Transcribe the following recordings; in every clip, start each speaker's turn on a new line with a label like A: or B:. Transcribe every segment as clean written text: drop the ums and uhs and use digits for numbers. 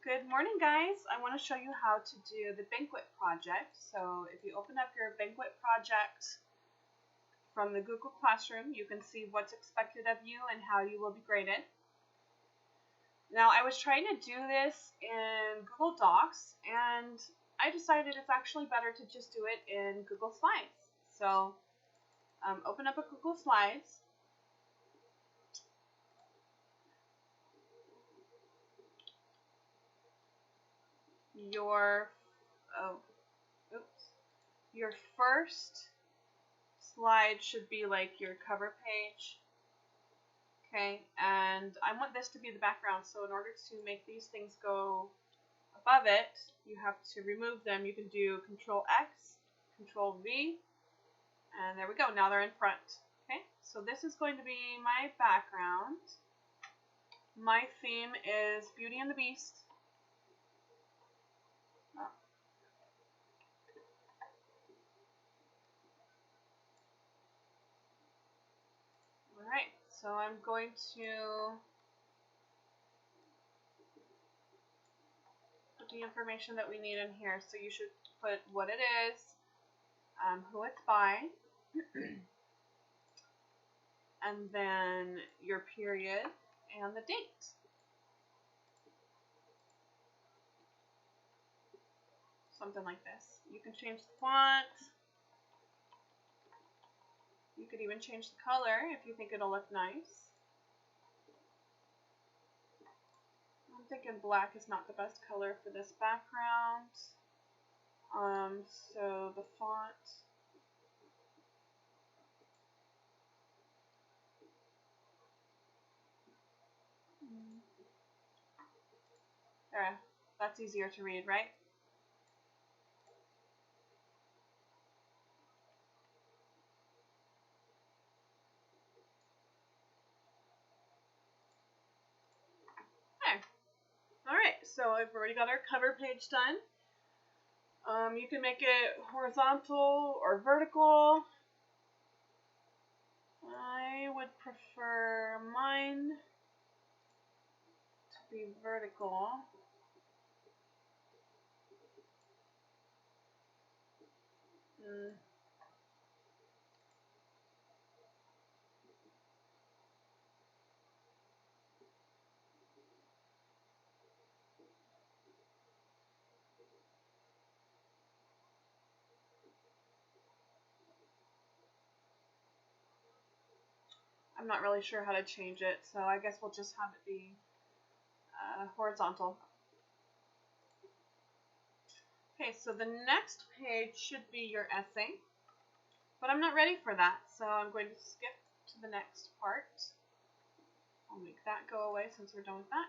A: Good morning, guys. I want to show you how to do the Banquet project. So if you open up your Banquet project from the Google Classroom, you can see what's expected of you and how you will be graded. Now, I was trying to do this in Google Docs, and I decided it's actually better to just do it in Google Slides. So open up a Google Slides. Your first slide should be like your cover page. Okay, and I want this to be the background, so in order to make these things go above it, you have to remove them. You can do Control X, Control V, and there we go. Now they're in front. Okay, so this is going to be my background. My theme is Beauty and the Beast. Alright, so I'm going to put the information that we need in here. So you should put what it is, who it's by, and then your period and the date. Something like this. You can change the font. You could even change the color if you think it'll look nice. I'm thinking black is not the best color for this background. So the font. There, that's easier to read, right? There. Alright, so I've already got our cover page done. You can make it horizontal or vertical. I would prefer mine to be vertical. I'm not really sure how to change it, so I guess we'll just have it be horizontal. Okay, so the next page should be your essay, but I'm not ready for that, so I'm going to skip to the next part. I'll make that go away since we're done with that.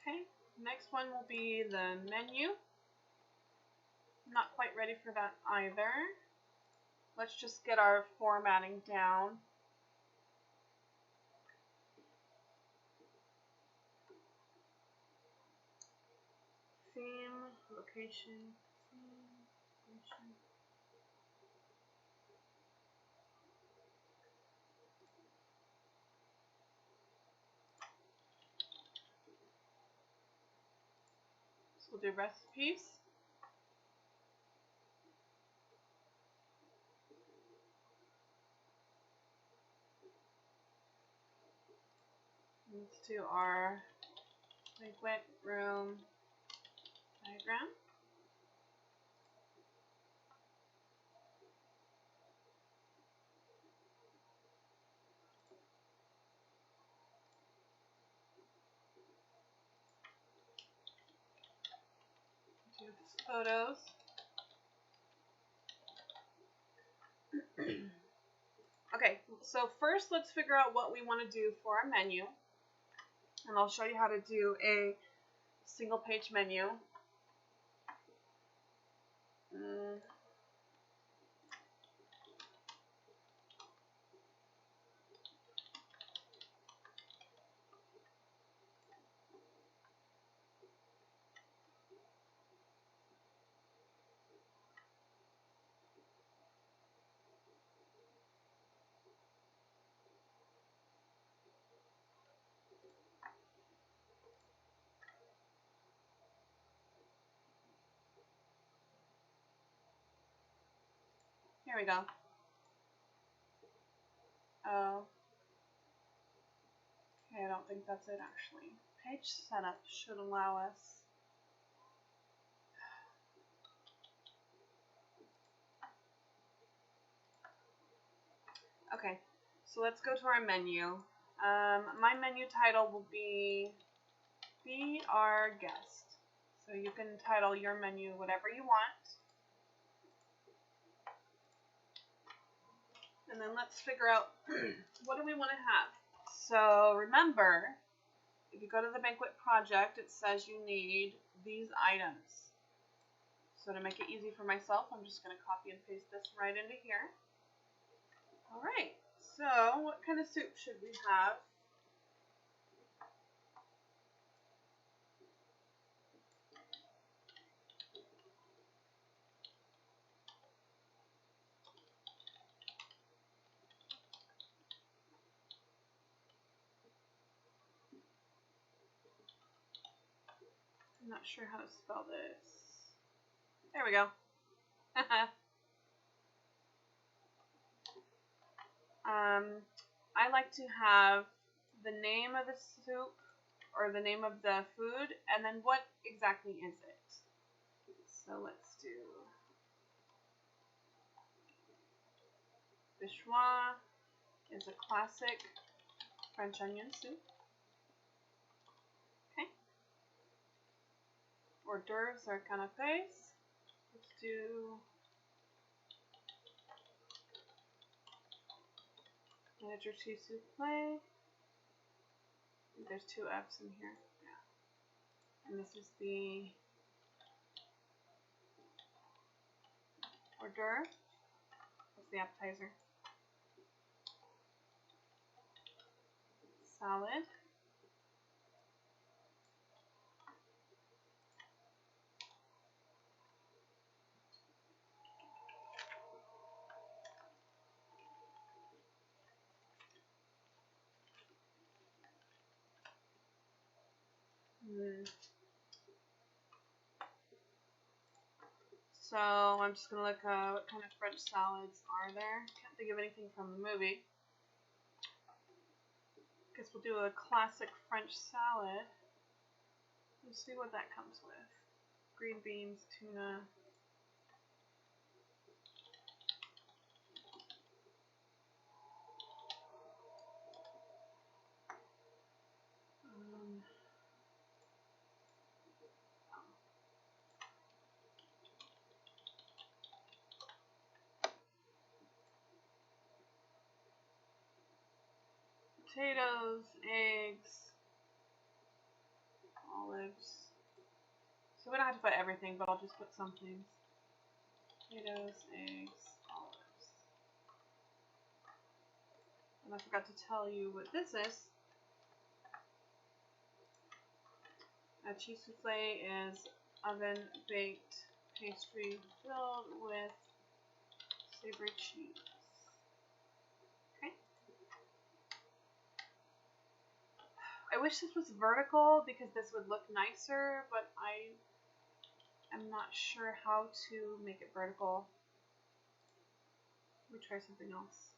A: Okay, next one will be the menu. Not quite ready for that either. Let's just get our formatting down. Theme, location, So we'll do recipes. Let's do our banquet room diagram. Do the photos. Okay, so first let's figure out what we want to do for our menu. And I'll show you how to do a single page menu. Here we go. Oh. Okay, I don't think that's it actually. Page setup should allow us. Okay, so let's go to our menu. My menu title will be Our Guest. So you can title your menu whatever you want. And then let's figure out what do we want to have. So remember, if you go to the Banquet project, it says you need these items. So to make it easy for myself, I'm just going to copy and paste this right into here. Alright, so what kind of soup should we have? I'm not sure how to spell this. There we go. I like to have the name of the soup or the name of the food and then what exactly is it. So let's do Bichois is a classic French onion soup. Okay. Hors d'oeuvres or canapés. Let's do miniature cheese souffle. There's two F's in here. Yeah. And this is the hors d'oeuvre. That's the appetizer. Salad. So I'm just going to look what kind of French salads are there. Can't think of anything from the movie. Guess we'll do a classic French salad. Let's see what that comes with. Green beans, tuna. Potatoes, eggs, olives. So we don't have to put everything, but I'll just put some things. Potatoes, eggs, olives. And I forgot to tell you what this is. A cheese souffle is oven baked pastry filled with savory cheese. Okay. I wish this was vertical because this would look nicer, but I am not sure how to make it vertical. Let me try something else.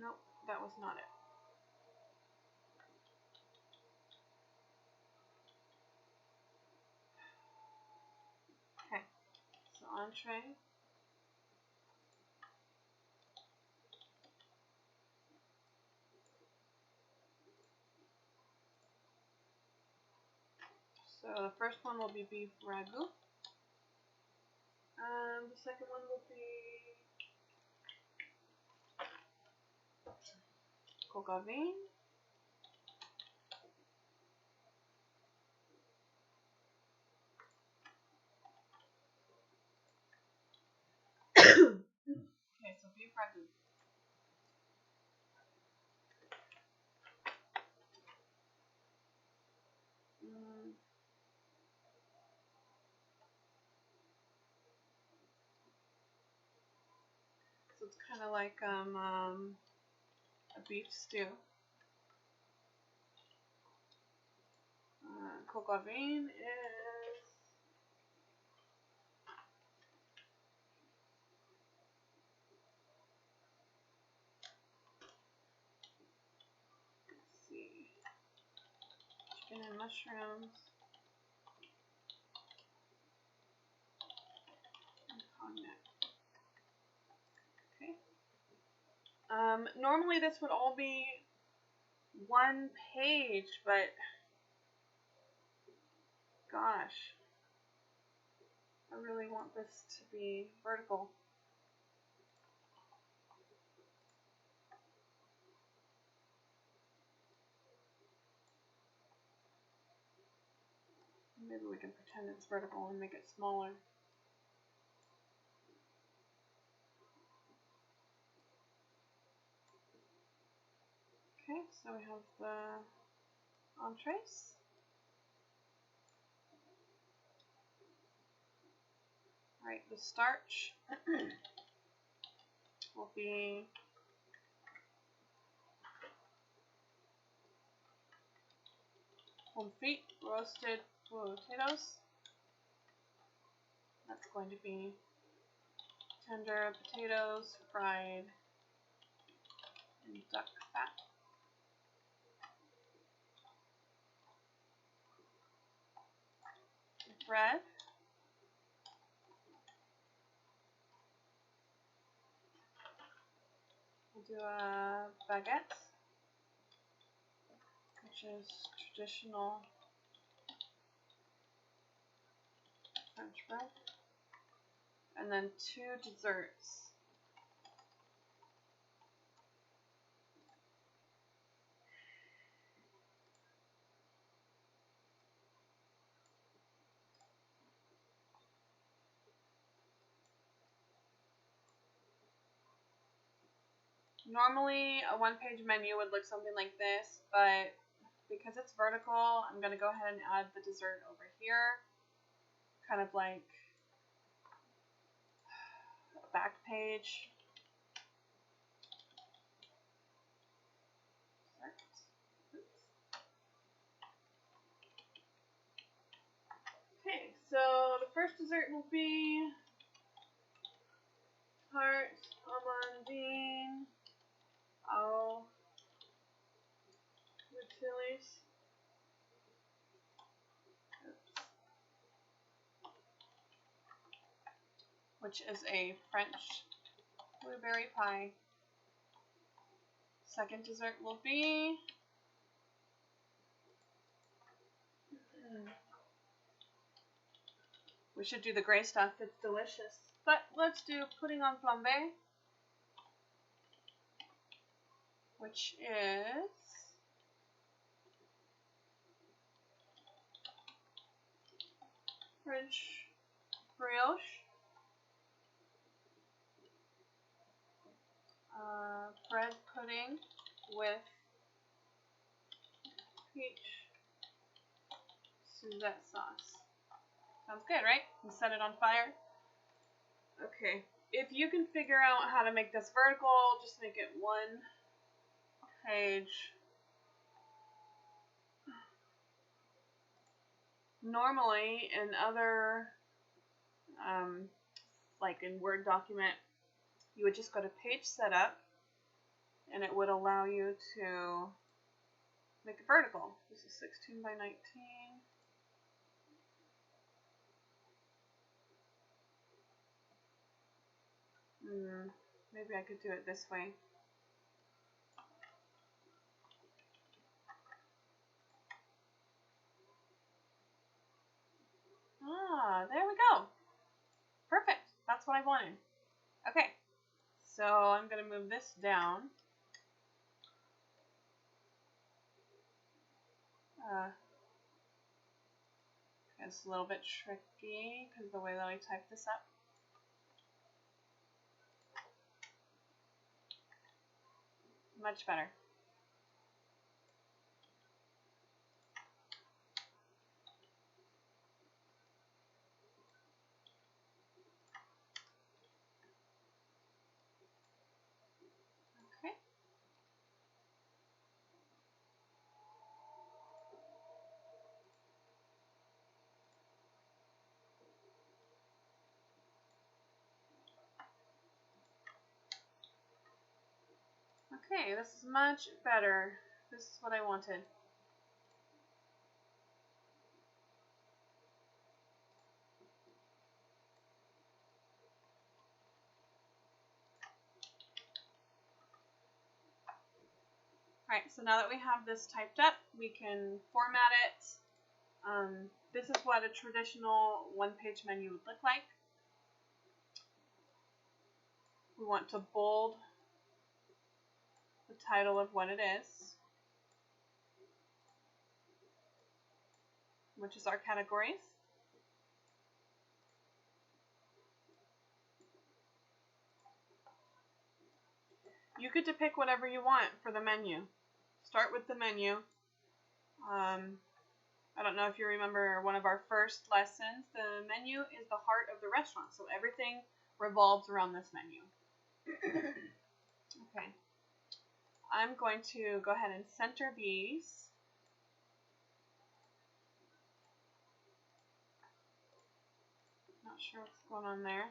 A: Nope, that was not it. Okay, so entree. So the first one will be beef ragu. The second one will be coq au vin. Okay, so beef ragu. So it's kind of like a beef stew. cocoa bean is chicken and mushrooms and cognac. Okay. Normally this would all be one page, but gosh, I really want this to be vertical. Maybe we can pretend it's vertical and make it smaller. Okay, so we have the entrees. Alright, the starch will be confit roasted potatoes. That's going to be tender potatoes fried in duck fat. Bread. We'll do a baguette, which is traditional French bread. And then 2 desserts. Normally a one-page menu would look something like this, but because it's vertical, I'm going to go ahead and add the dessert over here, kind of like a back page. Okay, so the first dessert will be tart amandine au myrtillis. Which is a French blueberry pie. Second dessert will be we should do the gray stuff, it's delicious. But let's do pudding en flambé, which is French brioche, bread pudding with peach Suzette sauce. Sounds good, right? And set it on fire. Okay, if you can figure out how to make this vertical, just make it one page. Normally in other, like in Word document, you would just go to page setup and it would allow you to make it vertical. This is 16 by 19. Maybe I could do it this way. Ah, there we go. Perfect. That's what I wanted. Okay, so I'm going to move this down. It's a little bit tricky because of the way that I typed this up. Much better. Okay. Okay, this is much better. This is what I wanted. Alright, so now that we have this typed up, we can format it. This is what a traditional one-page menu would look like. We want to bold the title of what it is, which is our categories. You get to pick whatever you want for the menu. Start with the menu. I don't know if you remember one of our first lessons. The menu is the heart of the restaurant, so everything revolves around this menu. Okay. I'm going to go ahead and center these. Not sure what's going on there.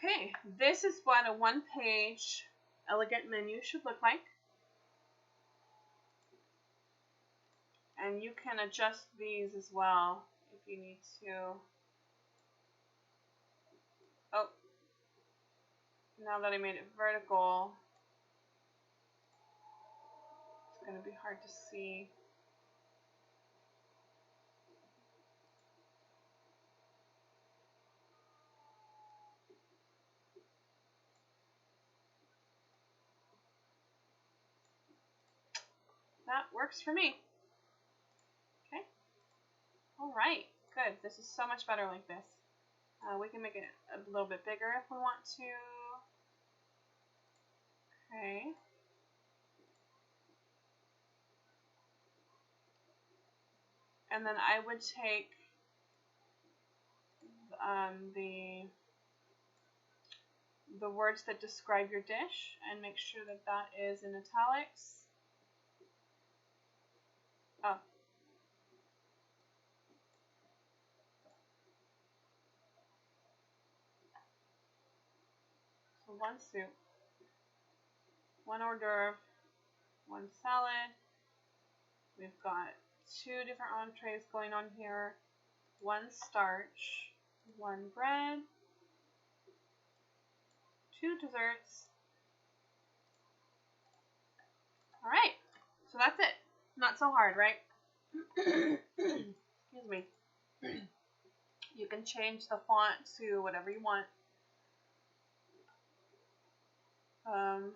A: Okay, this is what a one-page elegant menu should look like. And you can adjust these as well if you need to. Oh, now that I made it vertical, it's going to be hard to see. That works for me. Okay. All right. Good. This is so much better like this. We can make it a little bit bigger if we want to. Okay. And then I would take the words that describe your dish and make sure that that is in italics. Oh. So one soup, one hors d'oeuvre, one salad. We've got two different entrees going on here, one starch, one bread, two desserts. All right, so that's it. Not so hard, right? Excuse me. You can change the font to whatever you want. I'm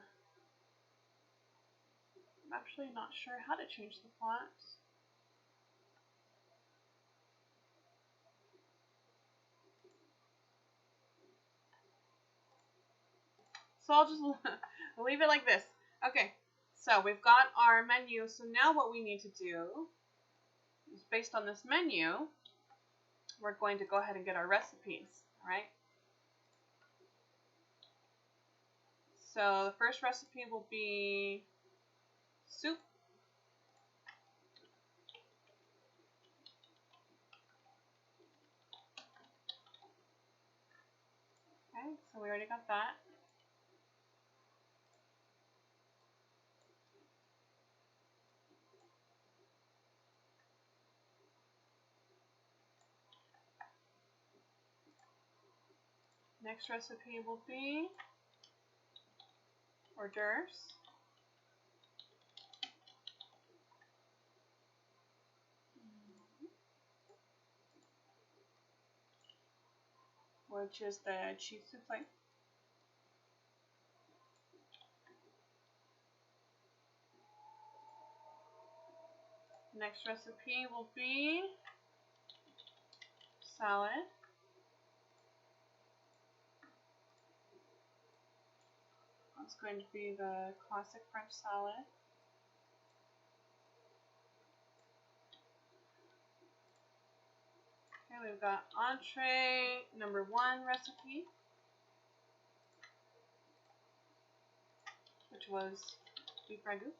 A: actually not sure how to change the font. So I'll just leave it like this. Okay, so we've got our menu. So now what we need to do is, based on this menu, we're going to go ahead and get our recipes, all right? So the first recipe will be soup. Okay, so we already got that. Next recipe will be hors d'oeuvres. Which is the cheese souffle. Next recipe will be salad. It's going to be the classic French salad. Okay, we've got entree number 1 recipe, which was beef ragu.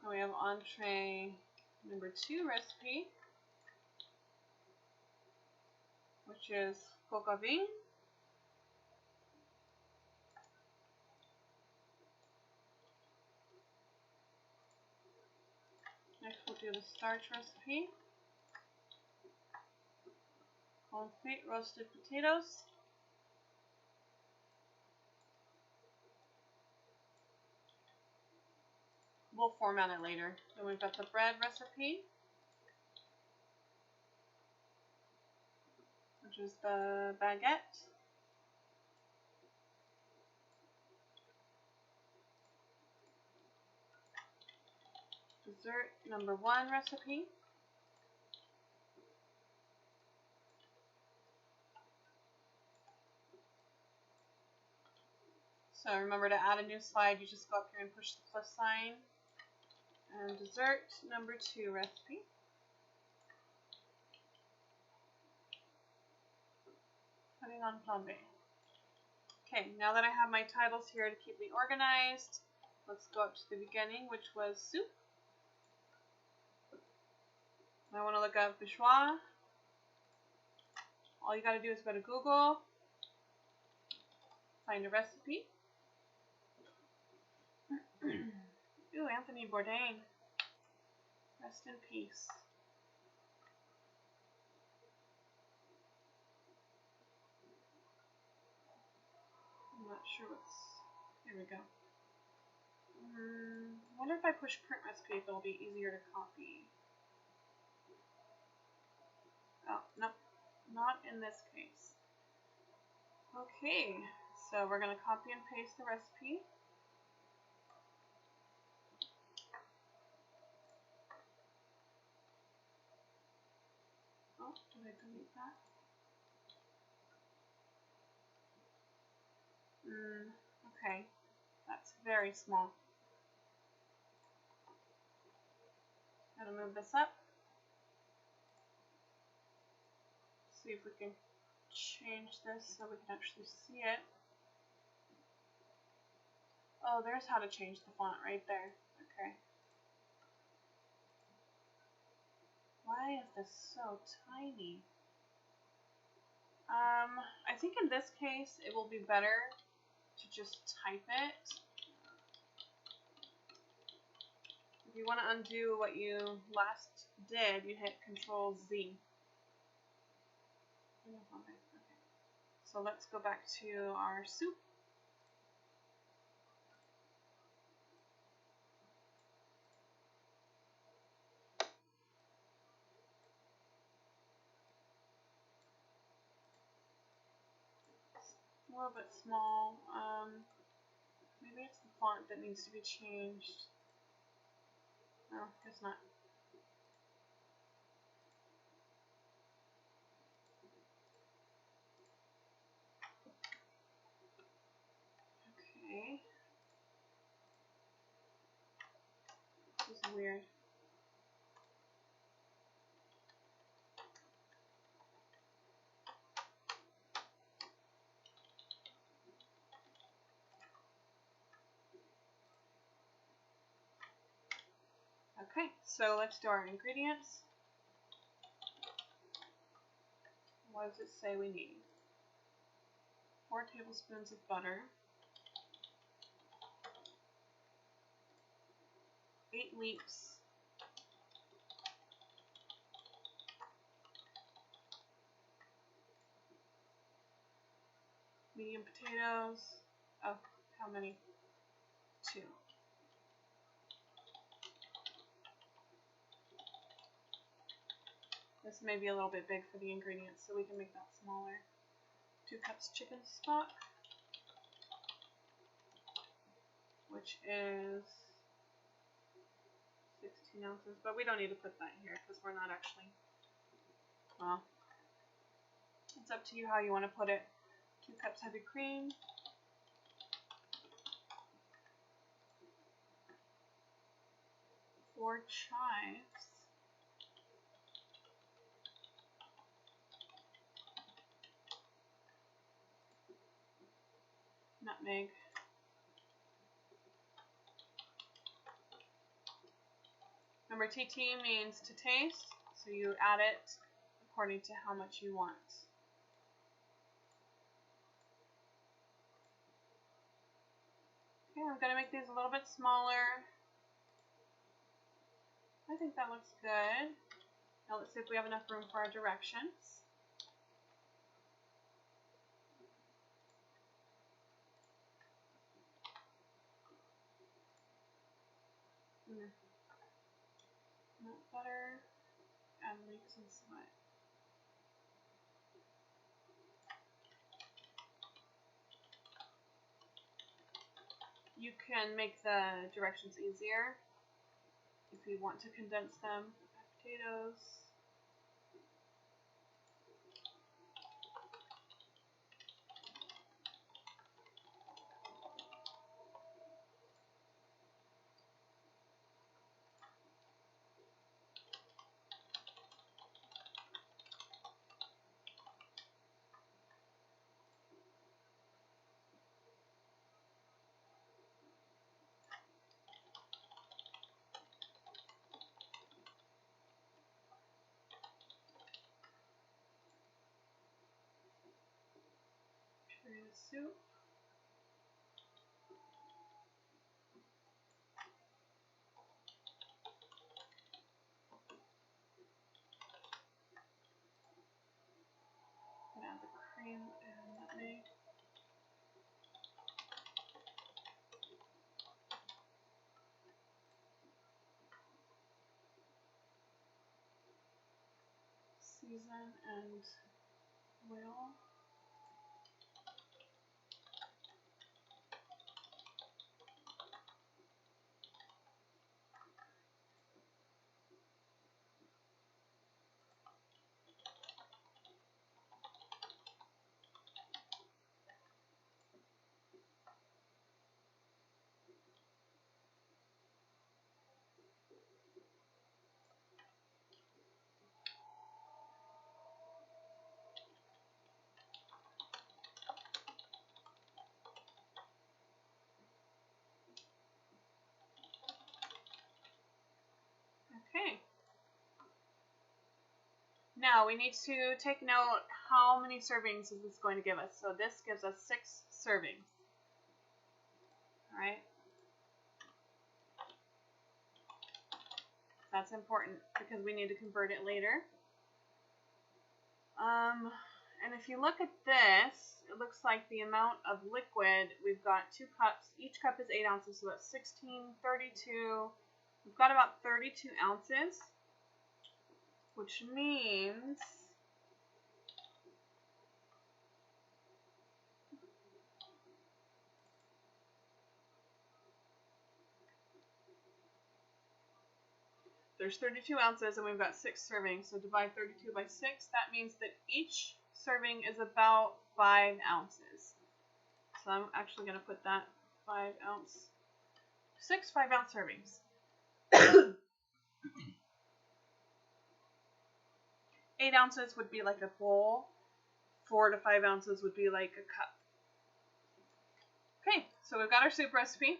A: And we have entree number 2 recipe, which is coq au vin. Next we'll do the starch recipe. Banquet roasted potatoes. We'll format it later. Then we've got the bread recipe, which is the baguette. Dessert number 1 recipe. So remember to add a new slide, you just go up here and push the plus sign. And dessert number 2 recipe. Pudding on flambe. Okay, now that I have my titles here to keep me organized, let's go up to the beginning, which was soup. I want to look up Bichois. All you got to do is go to Google, find a recipe. Ooh, Anthony Bourdain. Rest in peace. I'm not sure what's... Here we go. I wonder if I push print recipe, if it'll be easier to copy. Oh, nope. Not in this case. Okay, so we're going to copy and paste the recipe. Oh, did I delete that? Okay, that's very small. I'm going to move this up. See if we can change this so we can actually see it. Oh, there's how to change the font right there. Okay. Why is this so tiny? I think in this case it will be better to just type it. If you want to undo what you last did, you hit Control Z. Okay. So let's go back to our soup. A little bit small. Maybe it's the font that needs to be changed. No, guess not. Okay. This is weird. Okay, so let's do our ingredients. What does it say we need? 4 tablespoons of butter, 8 leeks, medium potatoes. Oh, how many? 2. This may be a little bit big for the ingredients, so we can make that smaller. 2 cups chicken stock, which is 16 ounces, but we don't need to put that here because we're not actually, well, it's up to you how you want to put it. 2 cups heavy cream, 4 chives, nutmeg. Remember, TT means to taste, so you add it according to how much you want. Okay, I'm going to make these a little bit smaller. I think that looks good. Now let's see if we have enough room for our directions. Nut butter, add leeks and sweat. You can make the directions easier if you want to condense them. Potatoes. Tomato soup. And add the cream and nutmeg. Season and oil. Okay. Now we need to take note how many servings is this going to give us. So this gives us 6 servings. Alright. That's important because we need to convert it later. And if you look at this, it looks like the amount of liquid, we've got 2 cups. Each cup is 8 ounces, so that's 16, 32. We've got about 32 ounces, which means there's 32 ounces and we've got 6 servings. So divide 32 by 6. That means that each serving is about 5 ounces. So I'm actually going to put that 6 5-ounce servings. 8 ounces would be like a bowl. 4 to 5 ounces would be like a cup. Okay, so we've got our soup recipe.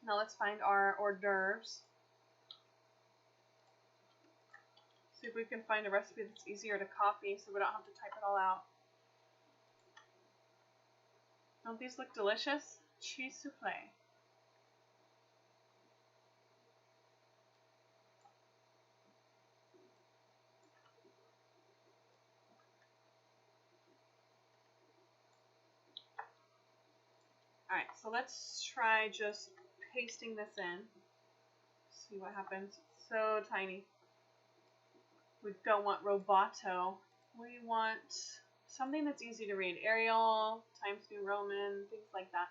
A: Now let's find our hors d'oeuvres. See if we can find a recipe that's easier to copy so we don't have to type it all out. Don't these look delicious? Cheese souffle. Alright, so let's try just pasting this in. See what happens. It's so tiny. We don't want roboto. We want something that's easy to read. Arial, Times New Roman, things like that.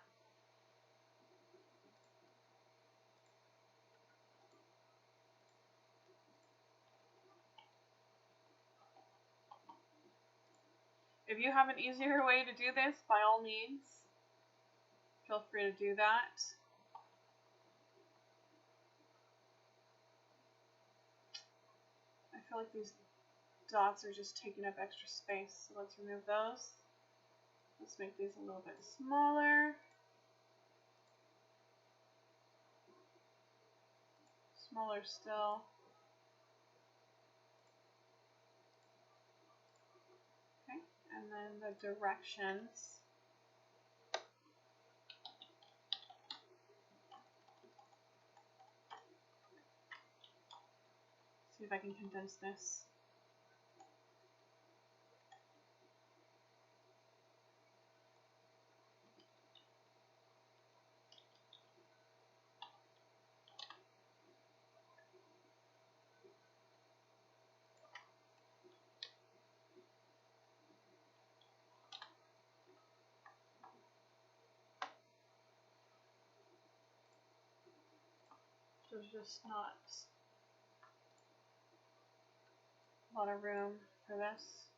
A: If you have an easier way to do this, by all means, feel free to do that. I feel like these dots are just taking up extra space, so let's remove those. Let's make these a little bit smaller. smaller still. Okay, and then the directions. See if I can condense this. There's just not a lot of room for this.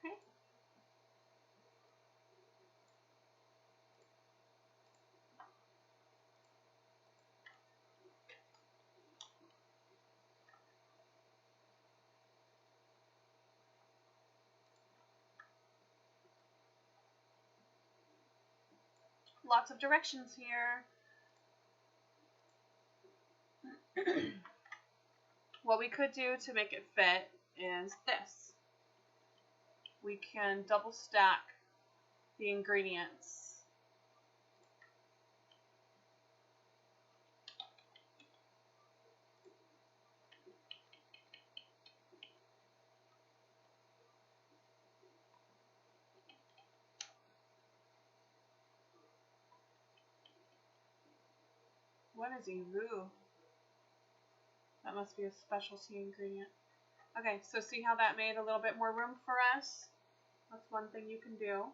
A: Okay. Lots of directions here. What we could do to make it fit is this. We can double stack the ingredients. What is Eru? That must be a specialty ingredient. Okay, so see how that made a little bit more room for us? That's one thing you can do.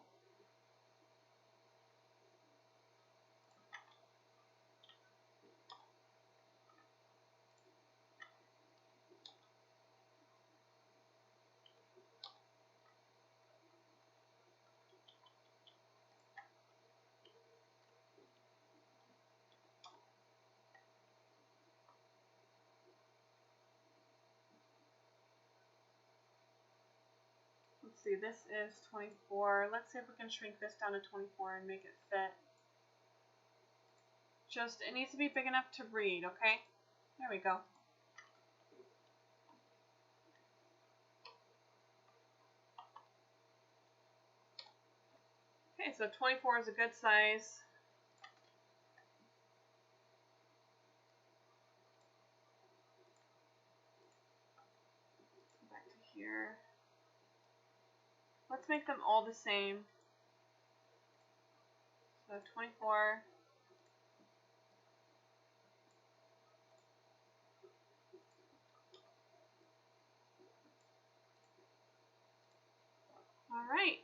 A: Let's see, this is 24. Let's see if we can shrink this down to 24 and make it fit. Just, it needs to be big enough to read, okay? There we go. Okay, so 24 is a good size. Go back to here. Let's make them all the same. So 24. All right.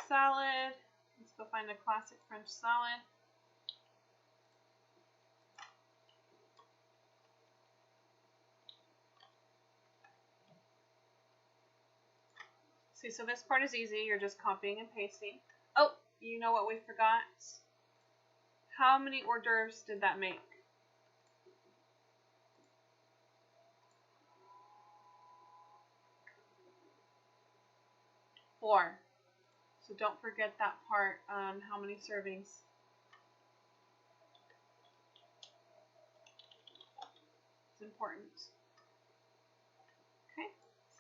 A: Salad. Let's go find a classic French salad. See, so this part is easy. You're just copying and pasting. Oh, you know what we forgot? How many hors d'oeuvres did that make? 4. So don't forget that part on how many servings. It's important. Okay,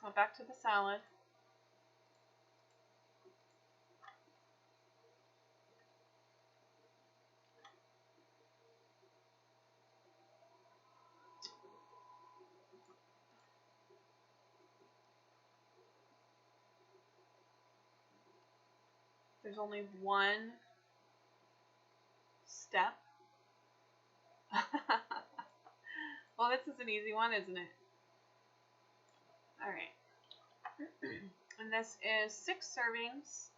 A: so back to the salad. There's only one step. Well, this is an easy one, isn't it? All right. And this is 6 servings.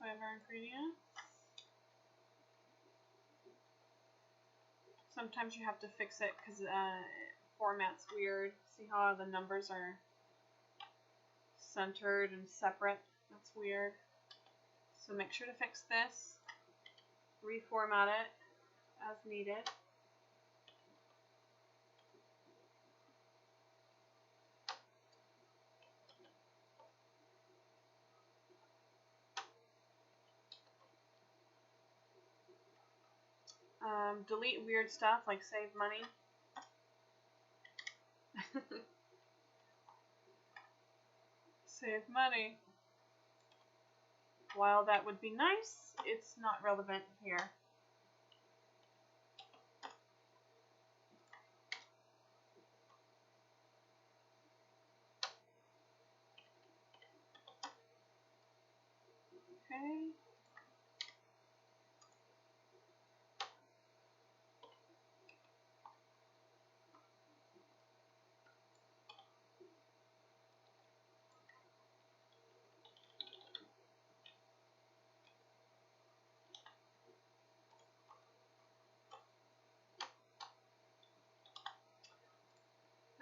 A: 5 our ingredients. Sometimes you have to fix it because format's weird. See how the numbers are centered and separate? That's weird. So make sure to fix this. Reformat it as needed. Delete weird stuff like save money. Save money. While that would be nice, it's not relevant here. Okay.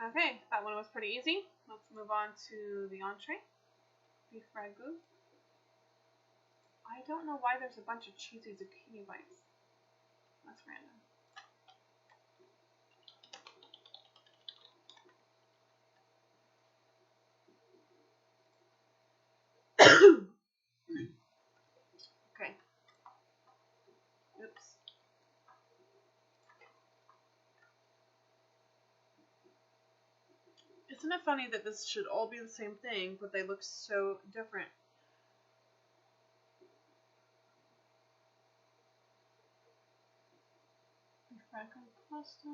A: Okay, that one was pretty easy. Let's move on to the entree. Beef ragu. I don't know why there's a bunch of cheesy zucchini bites. That's random. Okay. Oops. Isn't it funny that this should all be the same thing, but they look so different? Beef ragu pasta.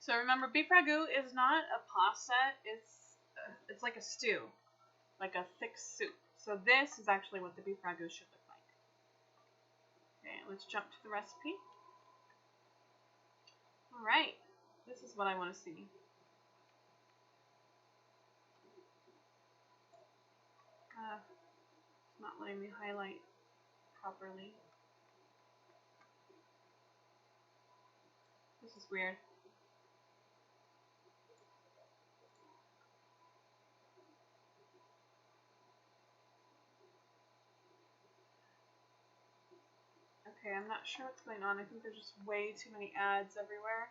A: So remember, beef ragu is not a pasta. It's like a stew, like a thick soup. So this is actually what the beef ragu should look like. Okay, let's jump to the recipe. All right, this is what I want to see. It's not letting me highlight properly. This is weird. Okay, I'm not sure what's going on. I think there's just way too many ads everywhere.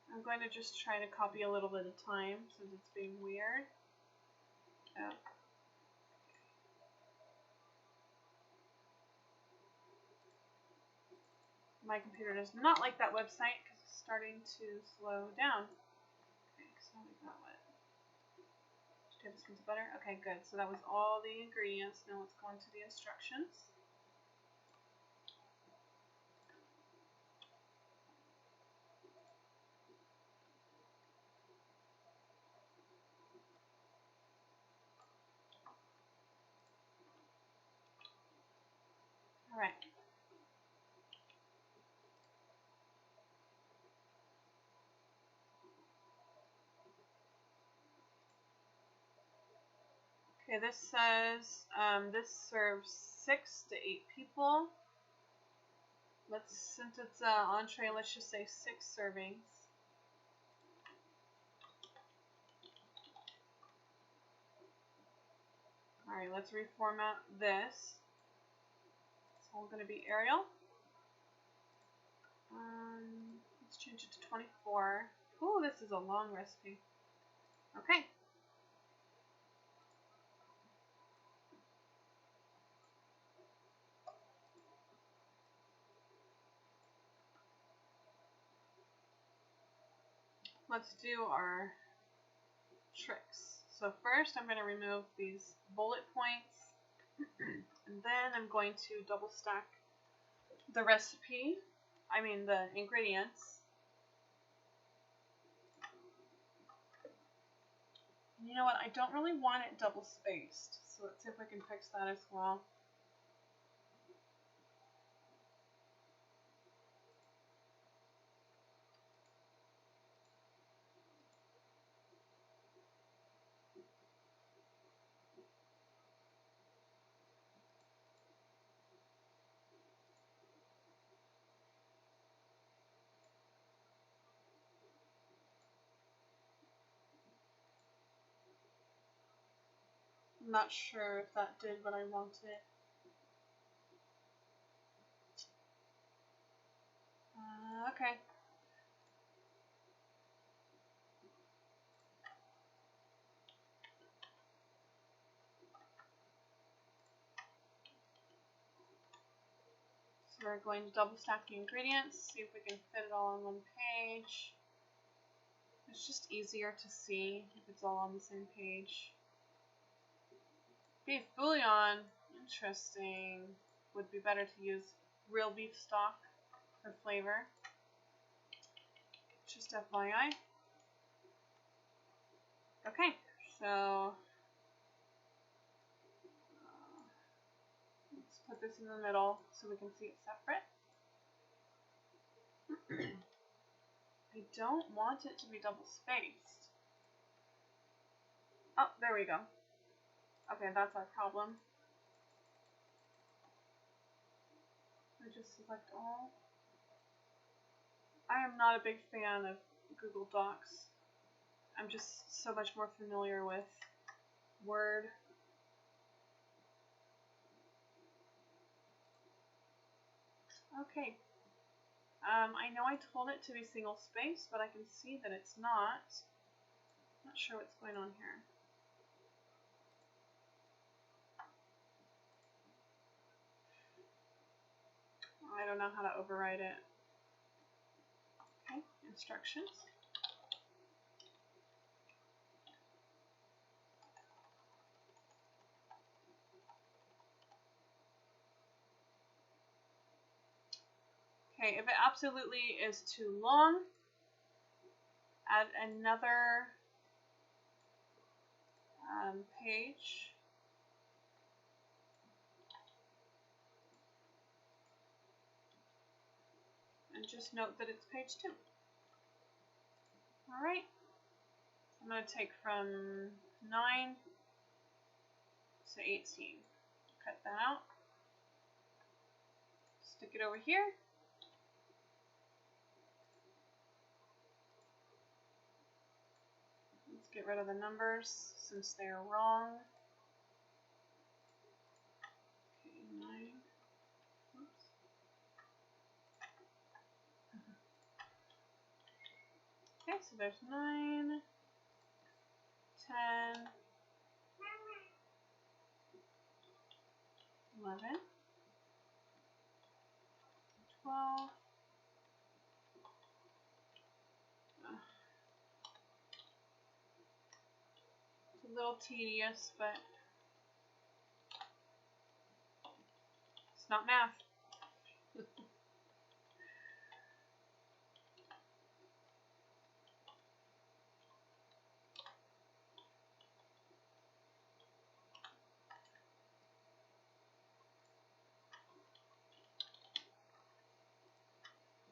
A: I'm going to just try to copy a little bit of time since it's being weird. Oh. My computer does not like that website because it's starting to slow down. Okay, so we got what? 2 tablespoons of butter. Okay, good. So that was all the ingredients. Now let's go into the instructions. All right. Okay, this says this serves 6 to 8 people. Since it's entree, let's just say 6 servings. All right, let's reformat this. It's all going to be Arial. Let's change it to 24. Ooh, this is a long recipe. Okay. let's do our tricks. So first I'm going to remove these bullet points, and then I'm going to double stack the the ingredients. You know what, I don't really want it double spaced, so let's see if we can fix that as well. I'm not sure if that did what I wanted. Okay. So we're going to double stack the ingredients, see if we can fit it all on one page. It's just easier to see if it's all on the same page. Beef bouillon, interesting. Would be better to use real beef stock for flavor. Just FYI. Okay, so let's put this in the middle so we can see it separate. I don't want it to be double spaced. Oh, there we go. Okay, that's our problem. I just select all. I am not a big fan of Google Docs. I'm just so much more familiar with Word. Okay. I know I told it to be single spaced, but I can see that it's not. Not sure what's going on here. I don't know how to override it. Okay, instructions. Okay, if it absolutely is too long, add another page. And just note that it's page 2. Alright. I'm going to take from 9 to 18. Cut that out. Stick it over here. Let's get rid of the numbers since they are wrong. Okay, 9. Oops. Okay, so there's 9, 10, 11, 12. It's a little tedious, but it's not math.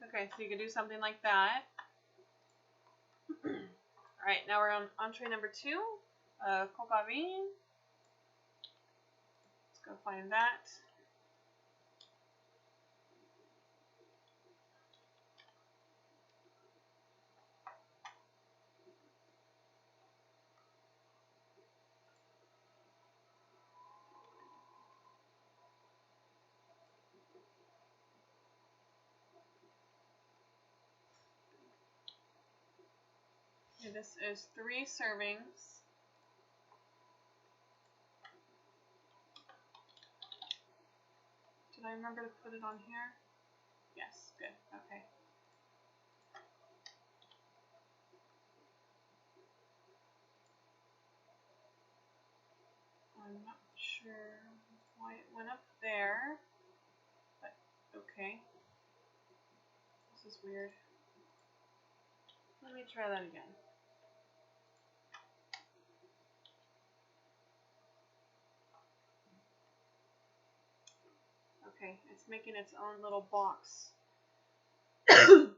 A: Okay, so you can do something like that. Alright, now we're on entree number 2, coq au vin. Let's go find that. Okay, this is 3 servings. Did I remember to put it on here? Yes, good, okay. sure why it went up there, but okay. This is weird. Let me try that again. Okay, it's making its own little box for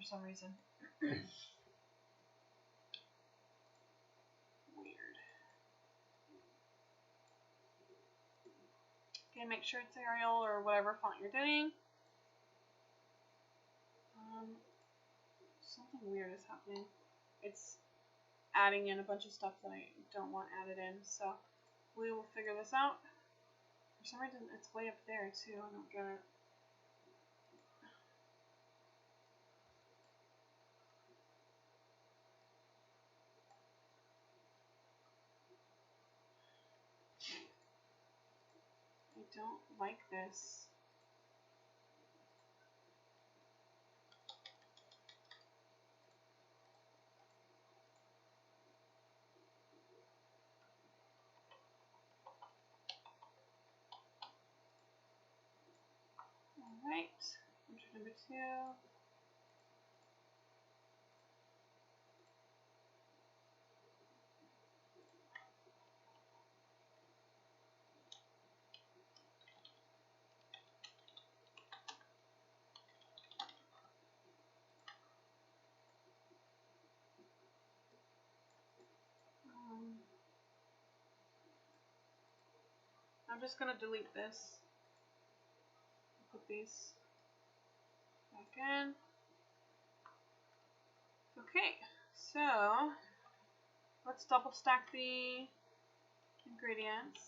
A: some reason. Weird. Okay, make sure it's Arial or whatever font you're doing. Something weird is happening. It's adding in a bunch of stuff that I don't want added in, so we will figure this out. For some reason, it's way up there too. I don't get it. I don't like this. Alright, entry number 2. I'm just going to delete this. Put these back in. Okay, so let's double stack the ingredients.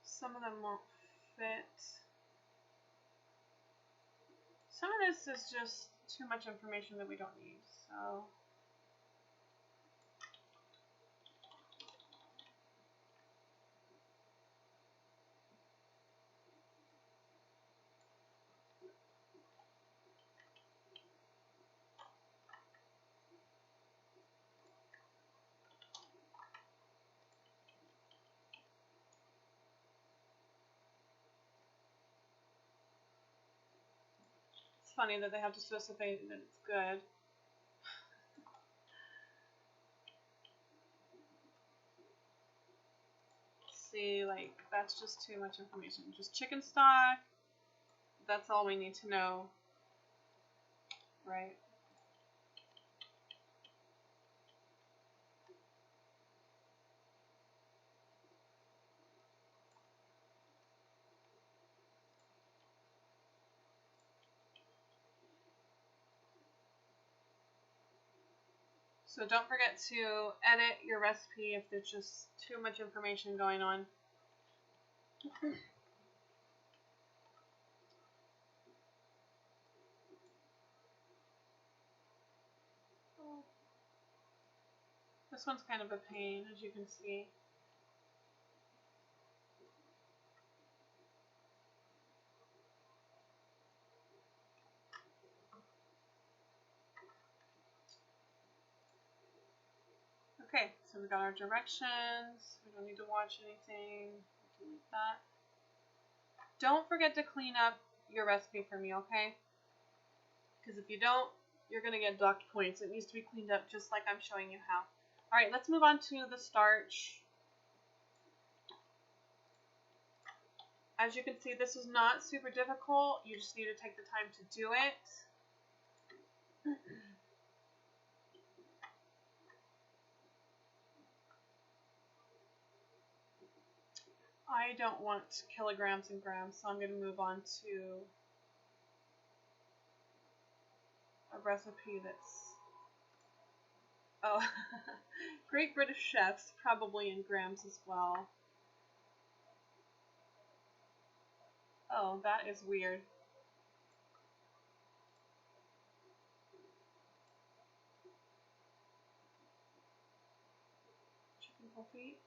A: Some of them won't fit. Some of this is just too much information that we don't need, so it's funny that they have to specify that it's good. See, like, that's just too much information. Just chicken stock, that's all we need to know, right? So don't forget to edit your recipe if there's just too much information going on. This one's kind of a pain, as you can see. Okay, so we've got our directions. We don't need to watch anything. Delete that. Don't forget to clean up your recipe for me, okay? Because if you don't, you're going to get docked points. It needs to be cleaned up just like I'm showing you how. Alright, let's move on to the starch. As you can see, this is not super difficult. You just need to take the time to do it. I don't want kilograms and grams, so I'm going to move on to a recipe that's, oh, Great British Chefs, probably in grams as well. Oh, that is weird. Chicken whole feet.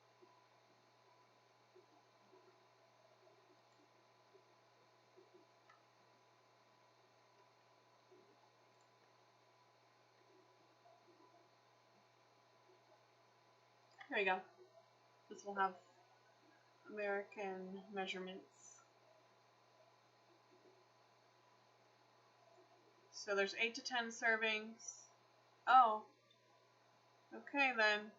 A: There you go. This will have American measurements. So there's 8 to 10 servings. Oh. Okay then.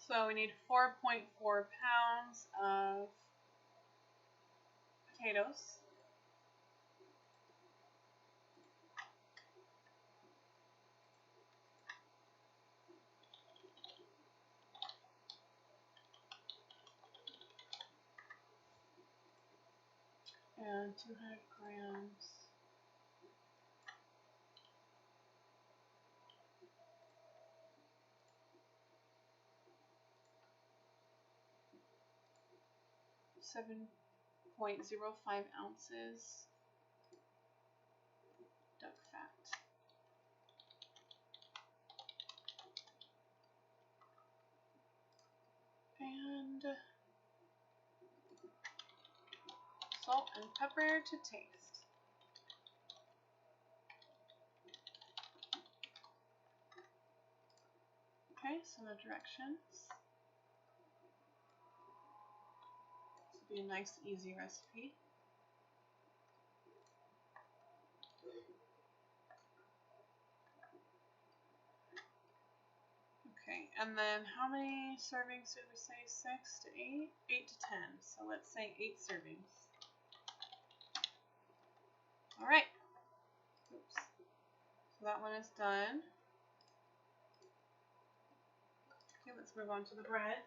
A: So we need 4.4 pounds of potatoes. And 200 grams. .05 ounces duck fat. And salt and pepper to taste. Okay, so the directions. This will be a nice, easy recipe. Okay, and then how many servings did we say? 6 to 8? 8 to 10. So let's say 8 servings. Alright. Oops. So that one is done. Okay, let's move on to the bread.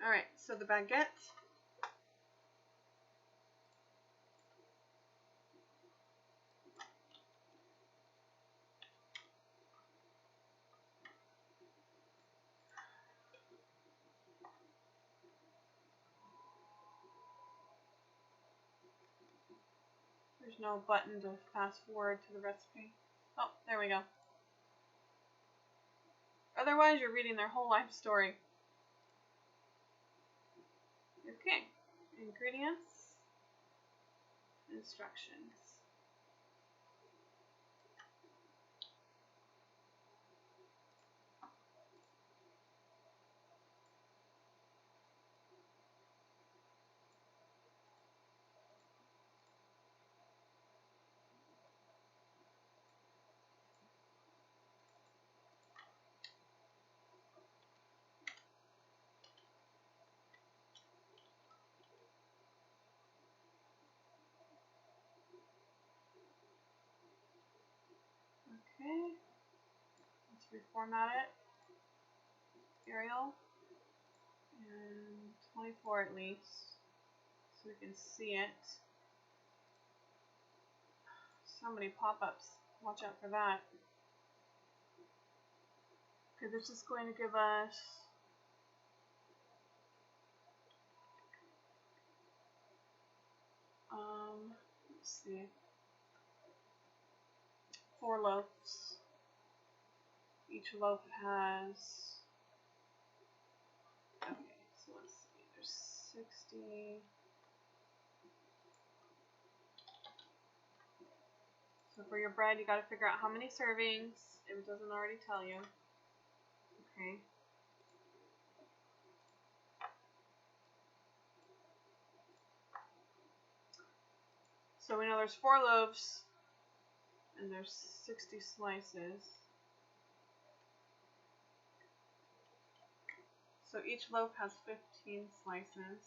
A: Alright, so the baguette. There's no button to fast forward to the recipe. Oh, there we go. Otherwise, you're reading their whole life story. Okay, ingredients, instructions. Okay, let's reformat it. Arial, and 24 at least, so we can see it. So many pop-ups, watch out for that. Okay, this is going to give us let's see, 4 loaves. Each loaf has, okay, so let's see, there's 60. So for your bread, you got to figure out how many servings, if it doesn't already tell you. Okay. So we know there's 4 loaves, and there's 60 slices. So each loaf has 15 slices.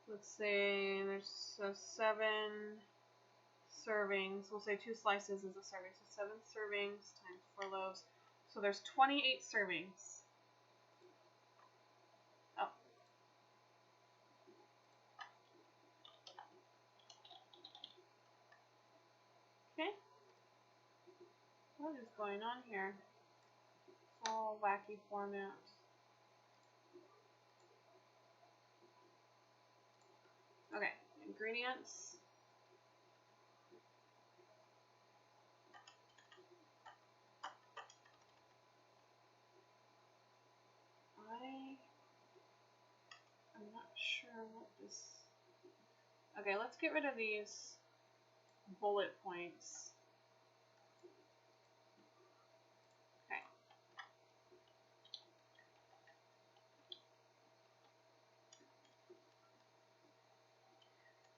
A: Let's say there's 7 servings. We'll say 2 slices is a serving. So 7 servings times 4 loaves. So there's 28 servings. Oh. Okay. What is going on here? It's all wacky format. Okay, ingredients. I'm not sure what this... Okay, let's get rid of these bullet points. Okay.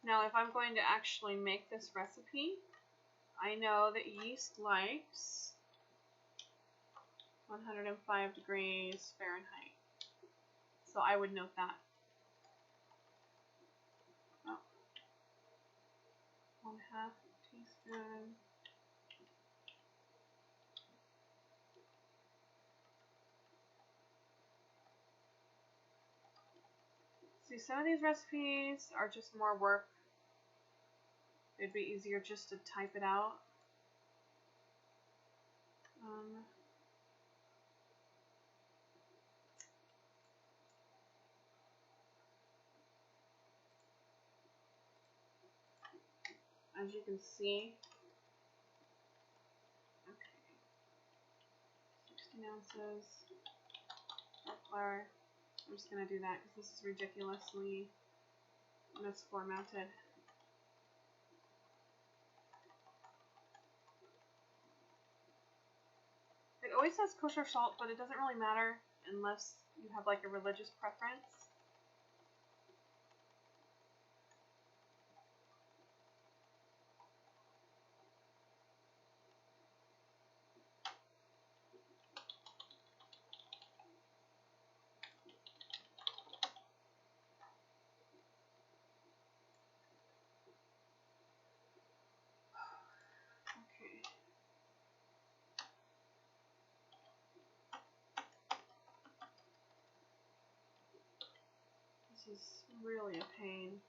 A: Now, if I'm going to actually make this recipe, I know that yeast likes 105 degrees Fahrenheit. So I would note that. Oh. 1/2 teaspoon. See, some of these recipes are just more work. It'd be easier just to type it out. As you can see, okay, 16 ounces of flour. I'm just going to do that because this is ridiculously misformatted. It always says kosher salt, but it doesn't really matter unless you have like a religious preference. Okay. This is really a pain.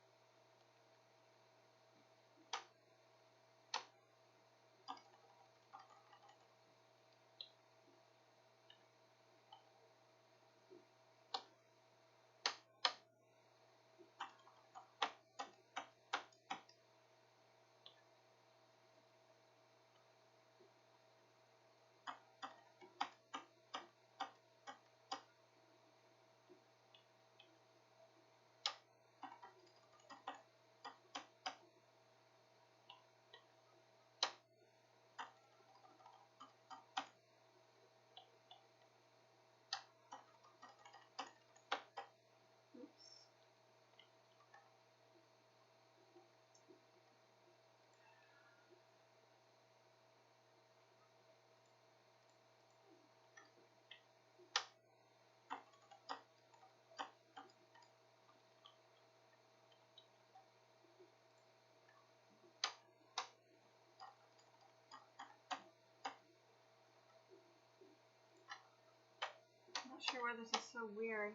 A: I'm not sure why this is so weird.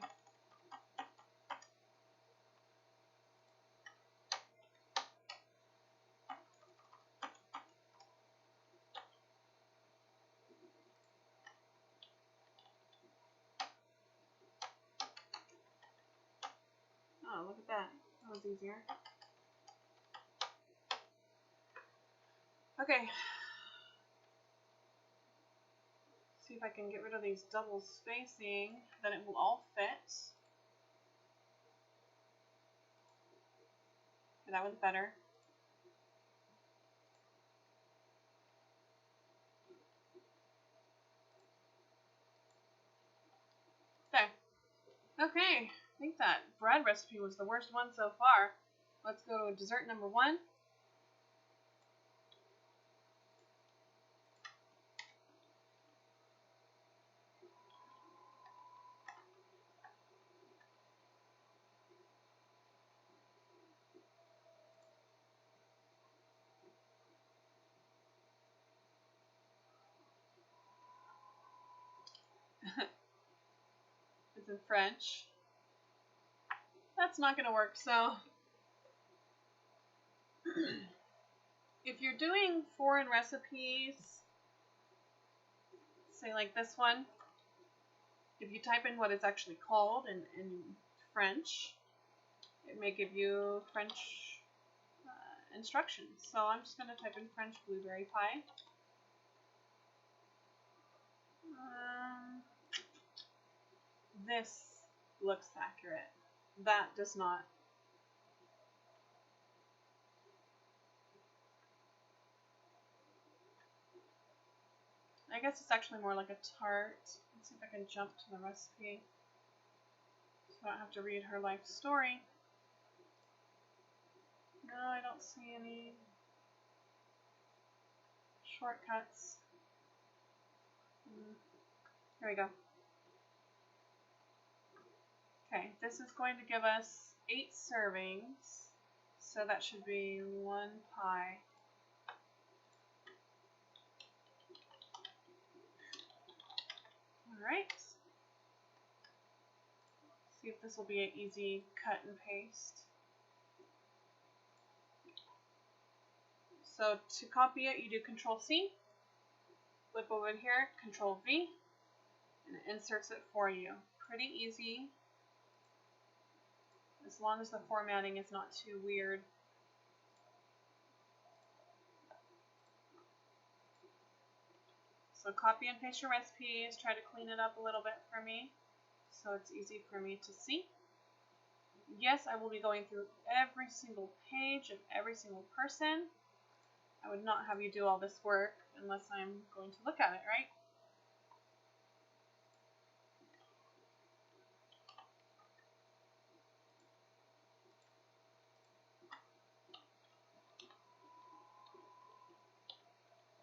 A: Oh, look at that. That was easier. Okay. See if I can get rid of these double spacing, then it will all fit. That was better. Okay. Okay. I think that bread recipe was the worst one so far. Let's go to dessert number 1. It's in French. That's not going to work, so if you're doing foreign recipes, say like this one, if you type in what it's actually called in French, it may give you French instructions. So I'm just going to type in French blueberry pie. This looks accurate. That does not. I guess it's actually more like a tart. Let's see if I can jump to the recipe so I don't have to read her life story. No, I don't see any shortcuts. Here we go. Okay, this is going to give us 8 servings, so that should be 1 pie. Alright. See if this will be an easy cut and paste. So to copy it, you do Control-C, flip over here, Control-V, and it inserts it for you. Pretty easy, as long as the formatting is not too weird. So copy and paste your recipes, try to clean it up a little bit for me so it's easy for me to see. Yes, I will be going through every single page of every single person. I would not have you do all this work unless I'm going to look at it, right?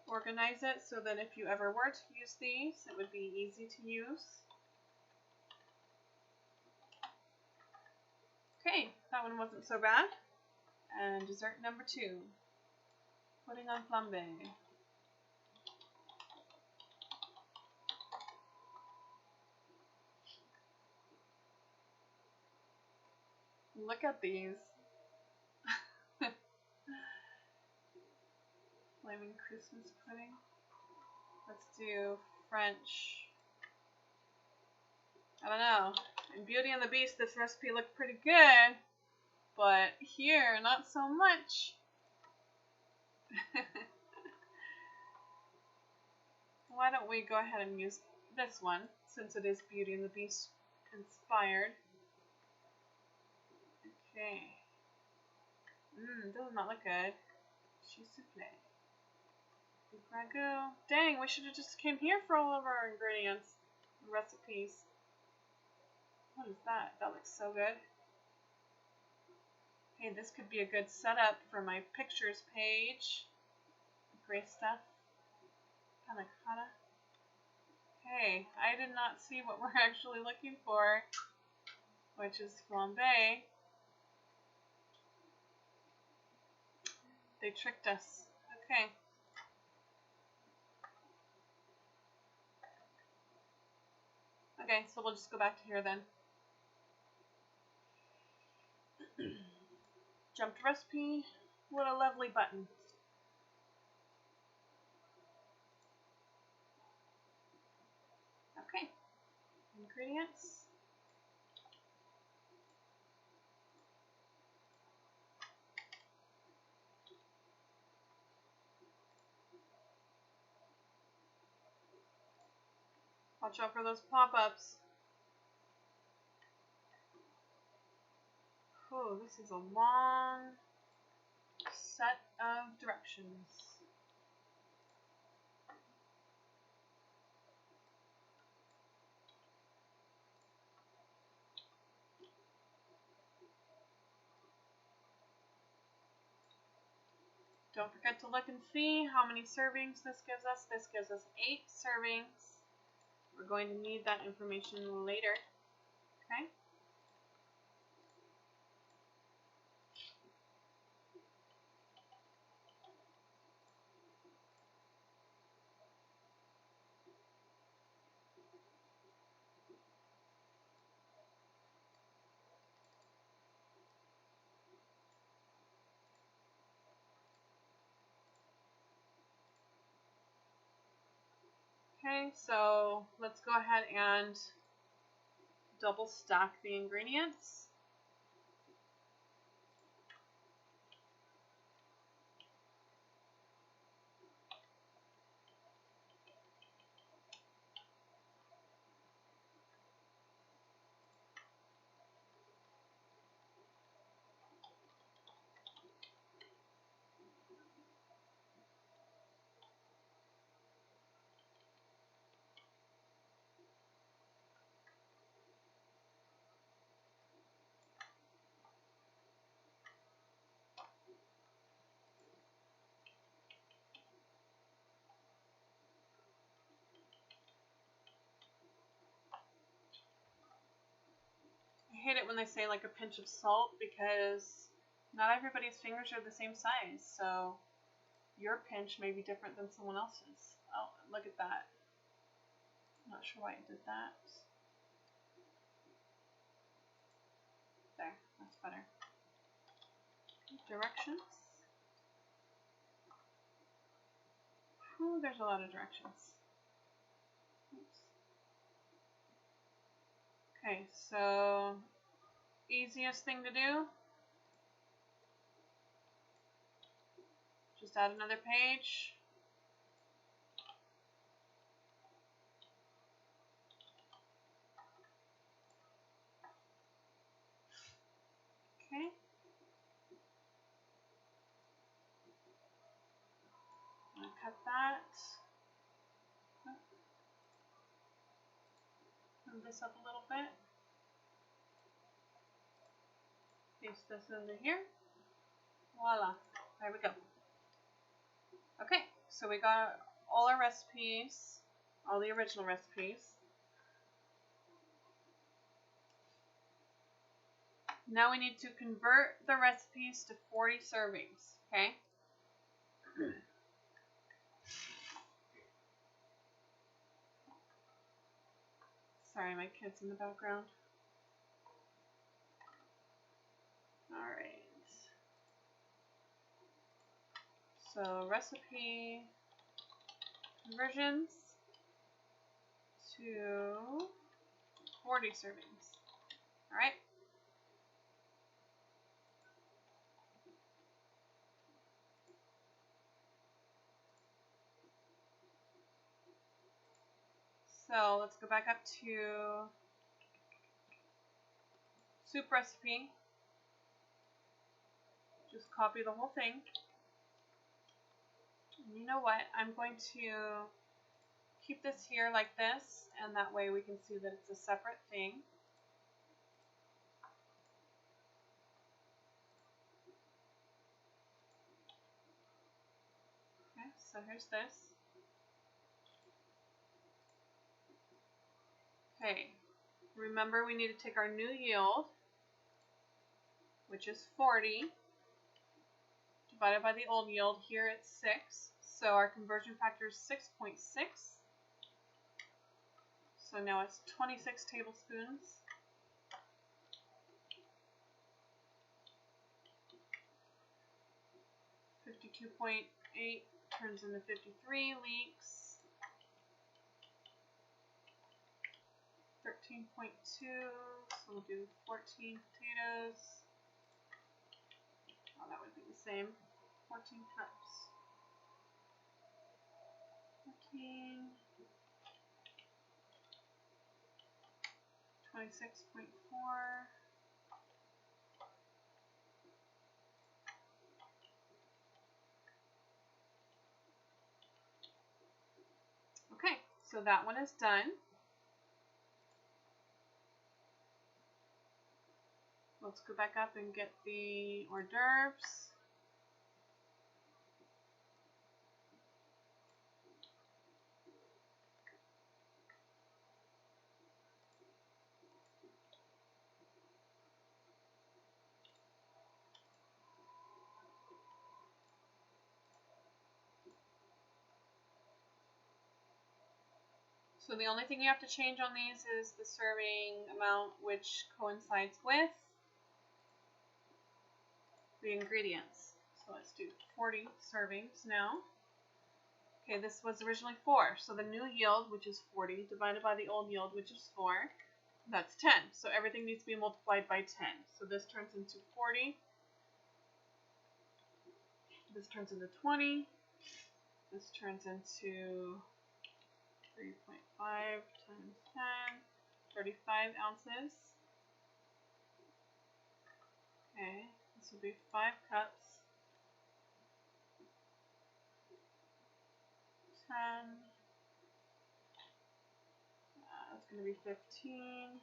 A: Organize it so that if you ever were to use these, it would be easy to use. Okay, that one wasn't so bad. And dessert number 2, pudding en flambe. Look at these. Flaming Christmas pudding. Let's do French. I don't know. In Beauty and the Beast, this recipe looked pretty good, but here, not so much. Why don't we go ahead and use this one, since it is Beauty and the Beast inspired. Okay. Does not look good. Cheese souffle. Beef ragu. Dang, we should have just came here for all of our ingredients and recipes. What is that? That looks so good. Hey, this could be a good setup for my pictures page. Great stuff. Panna cotta. Hey, I did not see what we're actually looking for, which is flambe. They tricked us. Okay. Okay, so we'll just go back to here then. Jump to recipe. What a lovely button. Okay. Ingredients. Watch out for those pop-ups. Oh, this is a long set of directions. Don't forget to look and see how many servings this gives us. This gives us 8 servings. We're going to need that information later. Okay? Okay, so let's go ahead and double stack the ingredients. hate it when they say like a pinch of salt, because not everybody's fingers are the same size, so your pinch may be different than someone else's. Oh, look at that. I'm not sure why it did that. There, that's better. Directions. Ooh, there's a lot of directions. Oops. Okay, so easiest thing to do, just add another page. Okay. I'm gonna cut that. Move this up a little bit. Paste this into here. Voila. There we go. Okay, so we got all our recipes, all the original recipes. Now we need to convert the recipes to 40 servings, okay? Sorry, my kid's in the background. Alright. So recipe conversions to 40 servings. Alright. So let's go back up to soup recipe. Just copy the whole thing. And you know what? I'm going to keep this here like this, and that way we can see that it's a separate thing. Okay, so here's this. Okay, remember we need to take our new yield, which is 40, divided by the old yield. Here it's 6, so our conversion factor is 6.6. So now it's 26 tablespoons. .8 turns into 53 leeks. 13.2, so we'll do 14 potatoes. Oh, that would be the same. 14 cups. 14. 26.4. Okay, so that one is done. Let's go back up and get the hors d'oeuvres. So the only thing you have to change on these is the serving amount, which coincides with the ingredients. So let's do 40 servings now. Okay, this was originally 4, so the new yield, which is 40, divided by the old yield, which is 4, that's 10. So everything needs to be multiplied by 10. So this turns into 40. This turns into 20. This turns into 3.5 times 10, 35 ounces. Okay, this will be 5 cups. 10. That's going to be 15.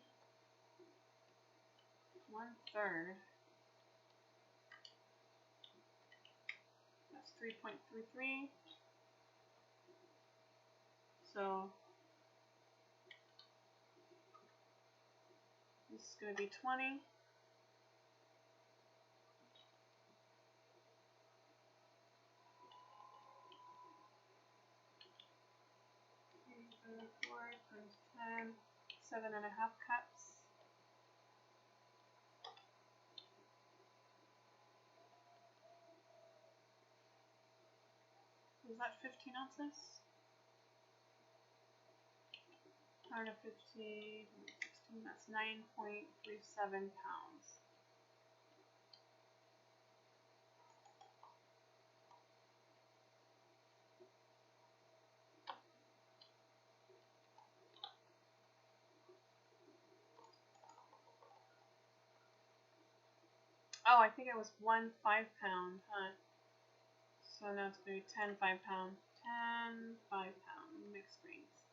A: 1/3. That's 3.33. So This is going to be 20. Four times 10, 7.5 cups. Is that 15 ounces? 150, 16, that's 9.37 pounds. Oh, I think it was 1 5-pound, huh? So now it's going to be 10 5-pound. 10 5-pound mixed greens.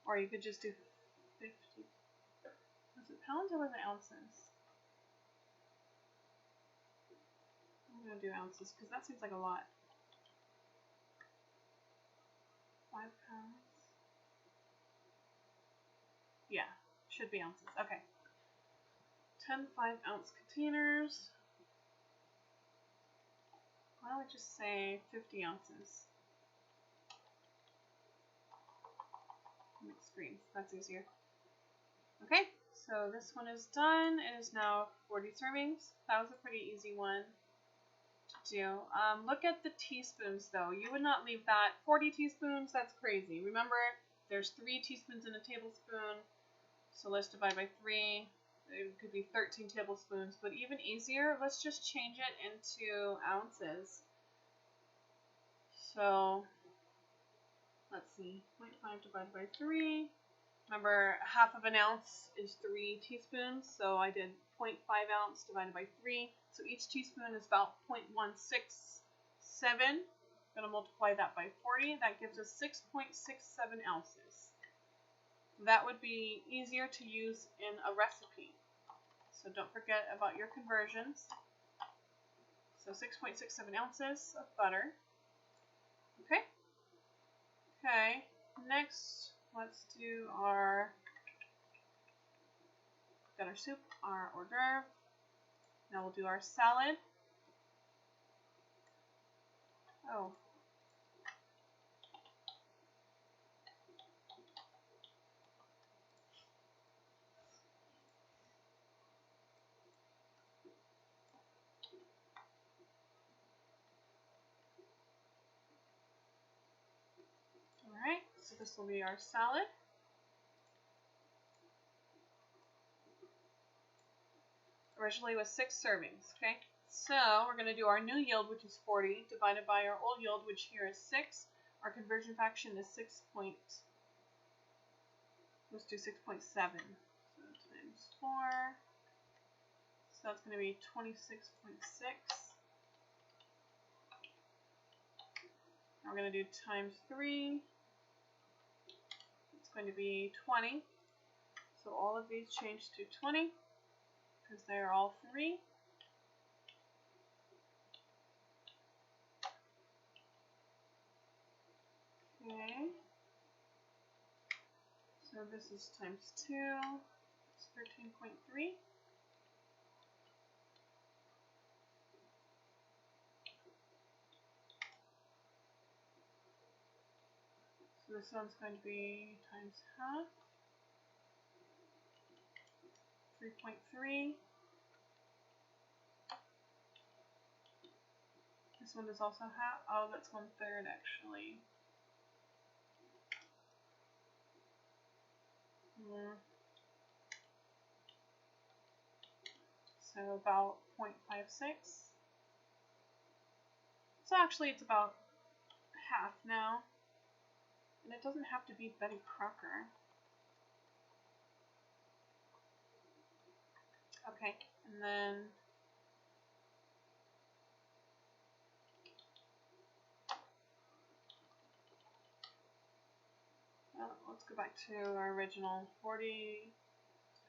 A: Or you could just do 50. Was it pounds or was it ounces? I'm going to do ounces because that seems like a lot. 5 pounds. Yeah, should be ounces. Okay. 10 5-ounce containers. Why don't we just say 50 ounces? Mixed greens. That's easier. Okay, so this one is done. It is now 40 servings. That was a pretty easy one to do. Look at the teaspoons though. You would not leave that. 40 teaspoons, that's crazy. Remember, there's 3 teaspoons in a tablespoon. So let's divide by 3. It could be 13 tablespoons. But even easier, let's just change it into ounces. So let's see, 0.5 divided by 3. Remember, half of an ounce is 3 teaspoons, so I did 0.5 ounce divided by 3. So each teaspoon is about 0.167. I'm going to multiply that by 40. That gives us 6.67 ounces. That would be easier to use in a recipe. So don't forget about your conversions. So 6.67 ounces of butter. Okay. Okay. Next, let's do our, got our soup, our hors d'oeuvre. Now we'll do our salad. Oh. Alright, so this will be our salad. Originally was 6 servings, okay? So we're going to do our new yield, which is 40, divided by our old yield, which here is 6. Our conversion fraction is 6 point, let's do 6.7. So times 4. So that's going to be 26.6. Now we're going to do times 3. It's going to be 20. So all of these change to 20 because they are all 3. Okay. So this is times 2. It's 13.3. So this one's going to be times half. 3.3. This one is also half. Oh, that's 1/3 actually. So about 0.56. So actually it's about half now. And it doesn't have to be Betty Crocker. Okay, and then let's go back to our original 40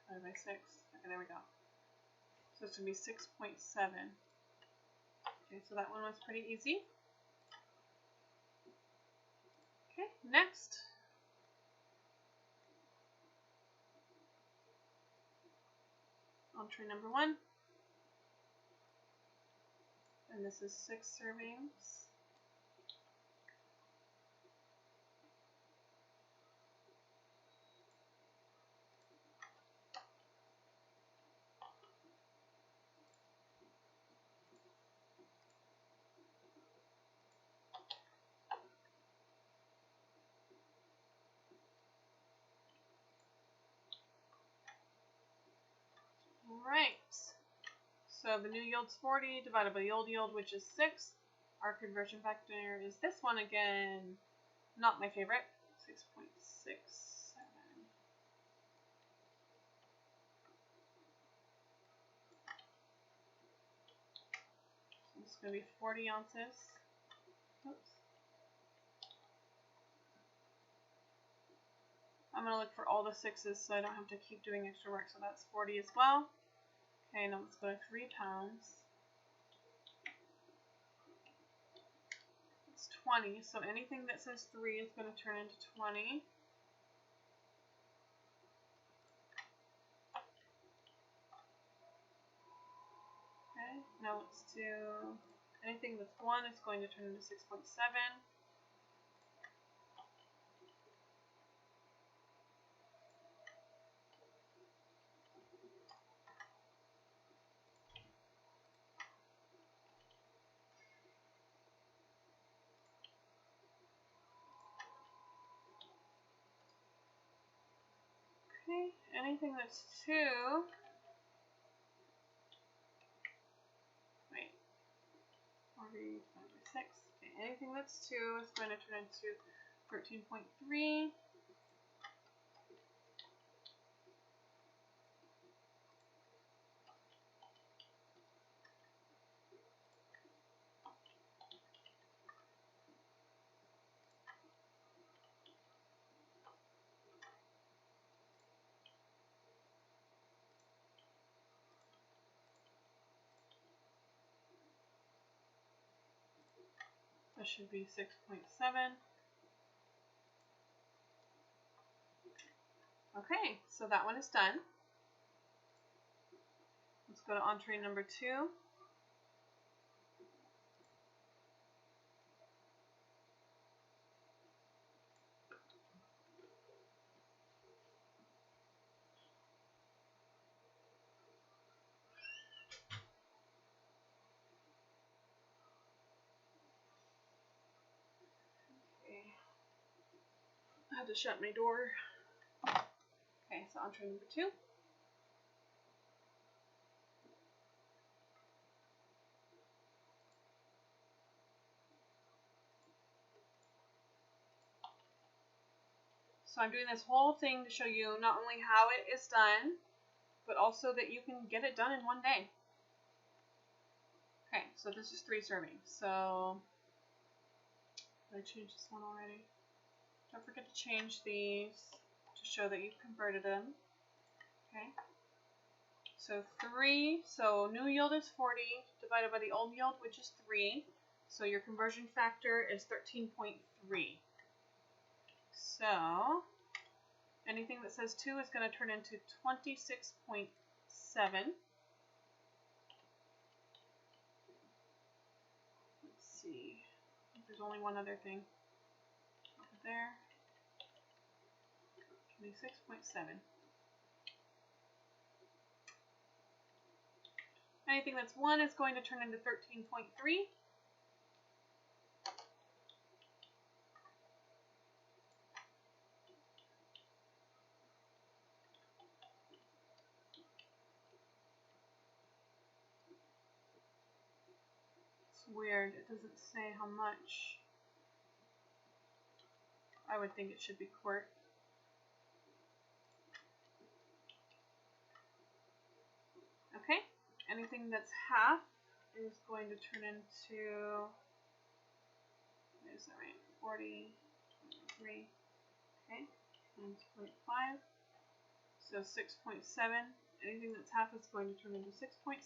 A: divided by 6. Okay, there we go. So it's going to be 6.7. Okay, so that one was pretty easy. Okay, next. entree number 1. And this is 6 servings. Alright, so the new yield's 40 divided by the old yield, which is 6. Our conversion factor is this one again, not my favorite, 6.67. So it's going to be 40 ounces. Oops. I'm going to look for all the 6s so I don't have to keep doing extra work, so that's 40 as well. Okay, now let's go to 3 pounds. It's 20, so anything that says 3 is going to turn into 20. Okay, now let's do anything that's 1 is going to turn into 6.7. Okay, anything that's 2, wait, 40 divided by 6. Okay, anything that's 2 is going to turn into 13.3. That should be 6.7. Okay, so that one is done. Let's go to entree number 2. Okay. I had to shut my door. Okay, so entree number 2. So I'm doing this whole thing to show you not only how it is done, but also that you can get it done in one day. Okay, so this is 3 servings. So, did I change this one already? Don't forget to change these to show that you've converted them. Okay. So 3, so new yield is 40 divided by the old yield, which is 3. So your conversion factor is 13.3. So anything that says 2 is going to turn into 26.7. Let's see. There's only one other thing. Over there. 26.7. Anything that's 1 is going to turn into 13.3. It's weird. It doesn't say how much. I would think it should be quart. Okay. Anything that's half is going to turn into, is that right? 40, 23, okay, times 0.5, so 6.7. Anything that's half is going to turn into 6.7.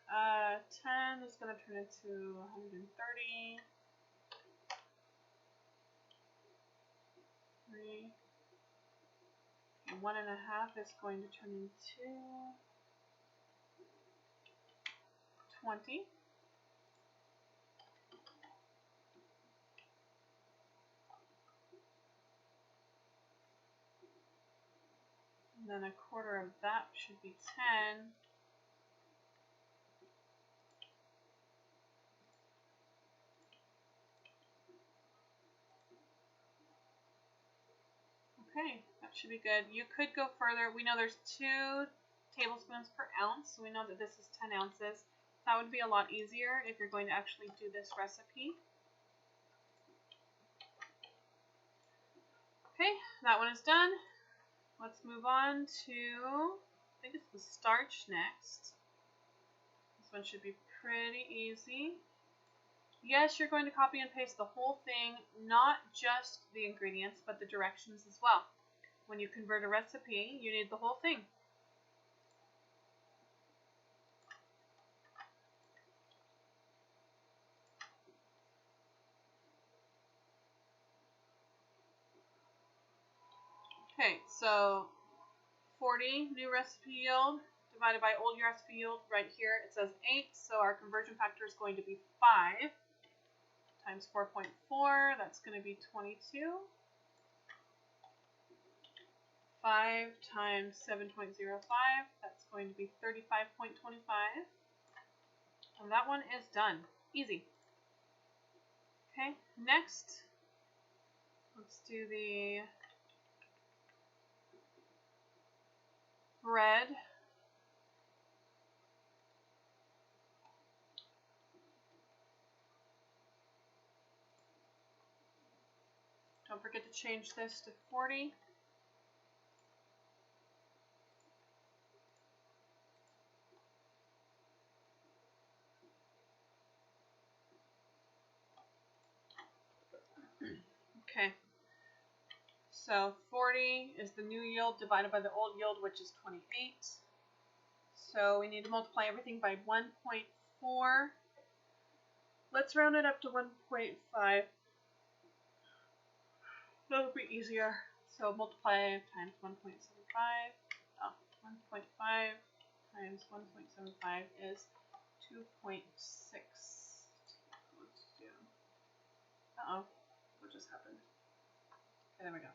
A: 10 is going to turn into 130. 3. And 1.5 is going to turn into 20. And then 1/4 of that should be 10. Okay, that should be good. You could go further. We know there's 2 tablespoons per ounce, so we know that this is 10 ounces. That would be a lot easier if you're going to actually do this recipe. Okay, that one is done. Let's move on to, I think it's the starch next. This one should be pretty easy. Yes, you're going to copy and paste the whole thing, not just the ingredients, but the directions as well. When you convert a recipe, you need the whole thing. Okay, so 40 new recipe yield divided by old recipe yield. Right here it says 8, so our conversion factor is going to be 5 times 4.4. That's going to be 22. 5 times 7.05. That's going to be 35.25. And that one is done. Easy. Okay, next, let's do the bread. Don't forget to change this to 40. Okay, so 40 is the new yield divided by the old yield, which is 28. So we need to multiply everything by 1.4. Let's round it up to 1.5. That'll be easier. So multiply times 1.75. Oh, 1.5 times 1.75 is 2.6. Let's do. Uh-oh. What just happened? Okay, there we go.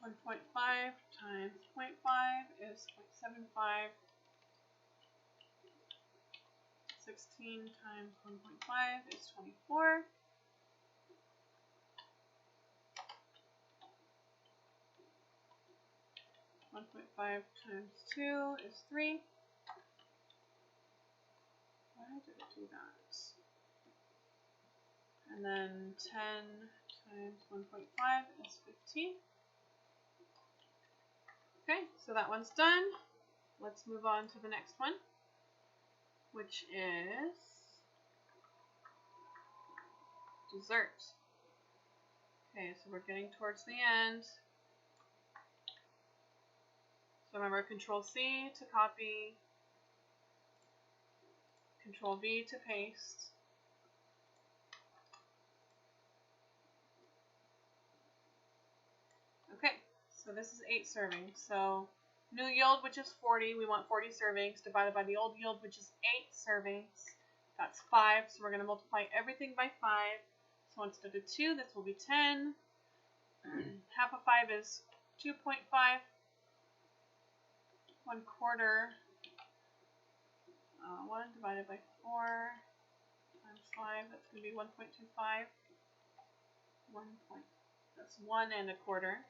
A: .5 times 0.5 is 0.75. 16 times 1.5 is 24. 1.5 times 2 is 3. Why did it do that? And then 10 times 1.5 is 15. Okay, so that one's done. Let's move on to the next one, which is dessert. Okay, so we're getting towards the end. So remember, Control C to copy, Control V to paste. Okay, so this is 8 servings. So new yield, which is 40, we want 40 servings, divided by the old yield, which is 8 servings. That's 5, so we're going to multiply everything by 5. So instead of 2, this will be 10. Half of 5 is 2.5. 1/4. 1 divided by 4 times 5, that's going to be 1.25. That's 1 1/4.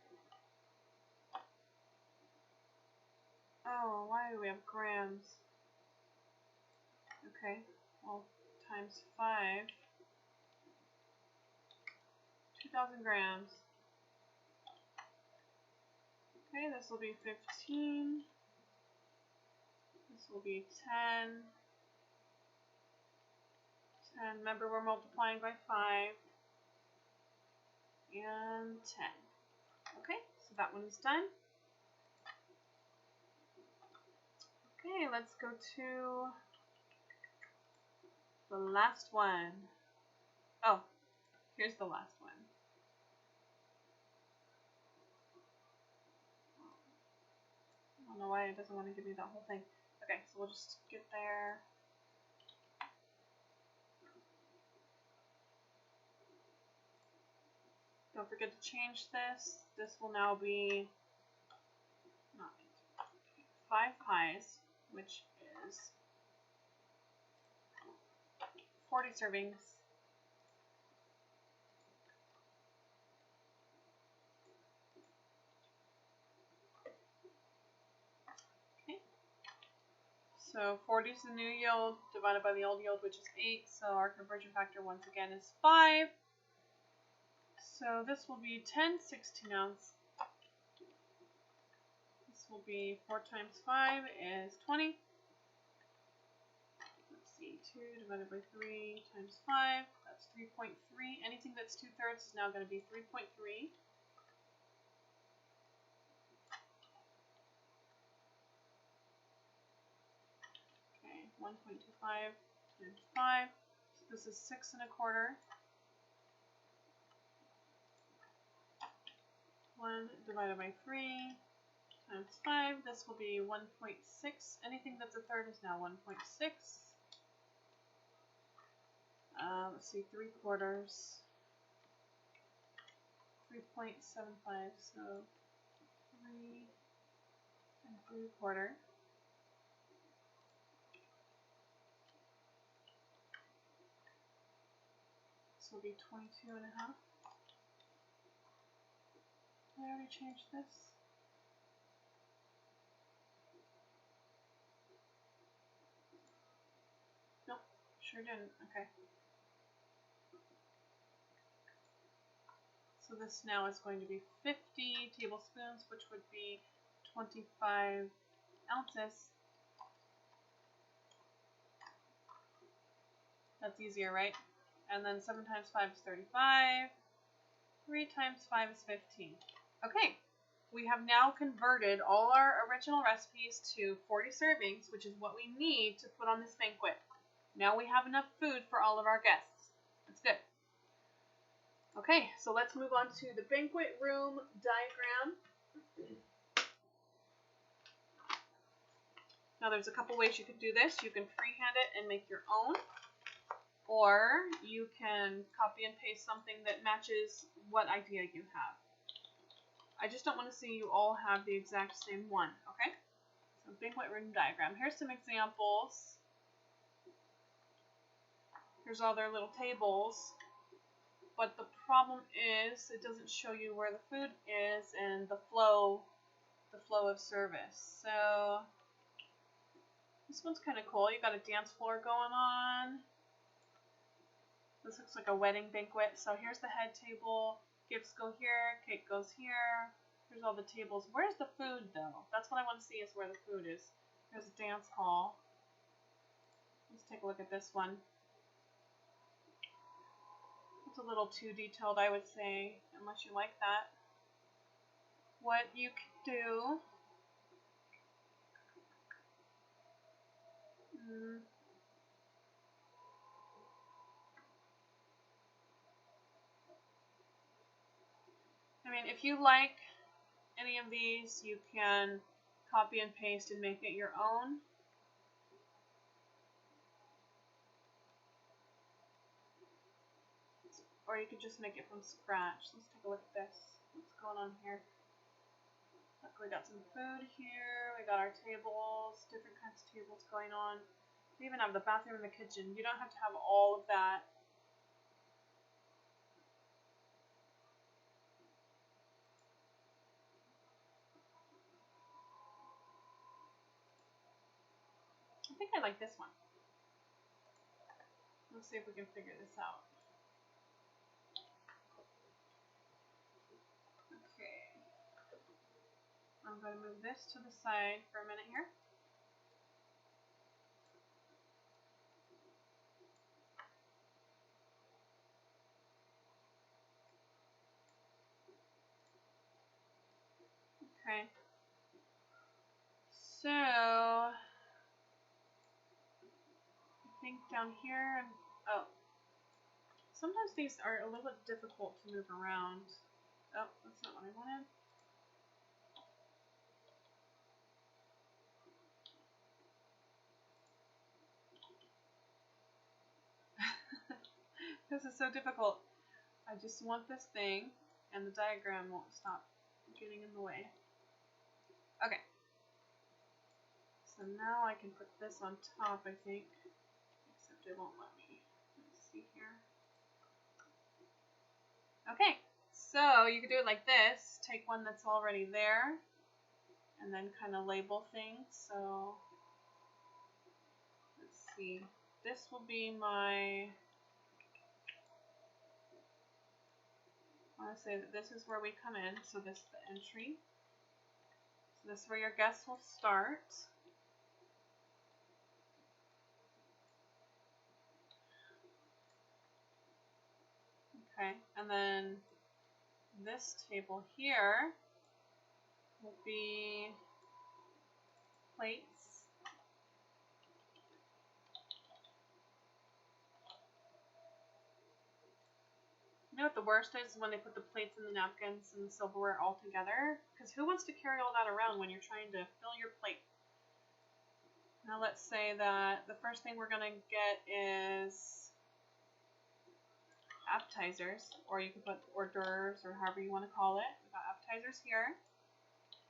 A: Oh, why do we have grams? Okay, well, times 5. 2,000 grams. Okay, this will be 15. This will be 10. 10. Remember, we're multiplying by 5. And 10. Okay, so that one's done. Okay, let's go to the last one. Oh, here's the last one. I don't know why it doesn't want to give me that whole thing. Okay, so we'll just get there. Don't forget to change this. This will now be not 5 pies, which is 40 servings. Okay. So 40 is the new yield divided by the old yield, which is 8. So our conversion factor once again is 5. So this will be 10 16-ounce. This will be 4 times 5 is 20. Let's see, 2 divided by 3 times 5, that's 3.3. Anything that's 2/3 is now going to be 3.3. Okay, 1.25 times 5. So this is 6 1/4. 1 divided by 3 times 5. This will be 1.6. Anything that's 1/3 is now 1.6. Let's see, 3/4. 3.75. So 3 3/4. This will be 22 1/2. Did I already change this? Nope, sure didn't. Okay. So this now is going to be 50 tablespoons, which would be 25 ounces. That's easier, right? And then 7 times 5 is 35. 3 times 5 is 15. Okay, we have now converted all our original recipes to 40 servings, which is what we need to put on this banquet. Now we have enough food for all of our guests. That's good. Okay, so let's move on to the banquet room diagram. Now there's a couple ways you could do this. You can freehand it and make your own, or you can copy and paste something that matches what idea you have. I just don't want to see you all have the exact same one, okay? So banquet room diagram. Here's some examples. Here's all their little tables. But the problem is it doesn't show you where the food is and the flow of service. So this one's kind of cool. You got a dance floor going on. This looks like a wedding banquet. So here's the head table. Gifts go here. Cake goes here. Here's all the tables. Where's the food, though? That's what I want to see, is where the food is. There's a dance hall. Let's take a look at this one. It's a little too detailed, I would say, unless you like that. What you can do... I mean, if you like any of these, you can copy and paste and make it your own. Or you could just make it from scratch. Let's take a look at this. What's going on here? Look, we got some food here. We got our tables, different kinds of tables going on. We even have the bathroom and the kitchen. You don't have to have all of that. I think I like this one. Let's see if we can figure this out. Okay. I'm going to move this to the side for a minute here. Okay. So I think down here, oh, sometimes these are a little bit difficult to move around. Oh, that's not what I wanted. This is so difficult. I just want this thing, and the diagram won't stop getting in the way. Okay. So now I can put this on top, I think. Except it won't let me. Let's see here. Okay. So you can do it like this. Take one that's already there, and then kind of label things. So let's see. This will be my... I want to say that this is where we come in, so this is the entry. So this is where your guests will start. Okay, and then this table here will be plates. You know what the worst is when they put the plates and the napkins and the silverware all together? Because who wants to carry all that around when you're trying to fill your plate? Now let's say that the first thing we're going to get is appetizers, or you can put hors d'oeuvres or however you want to call it. We've got appetizers here.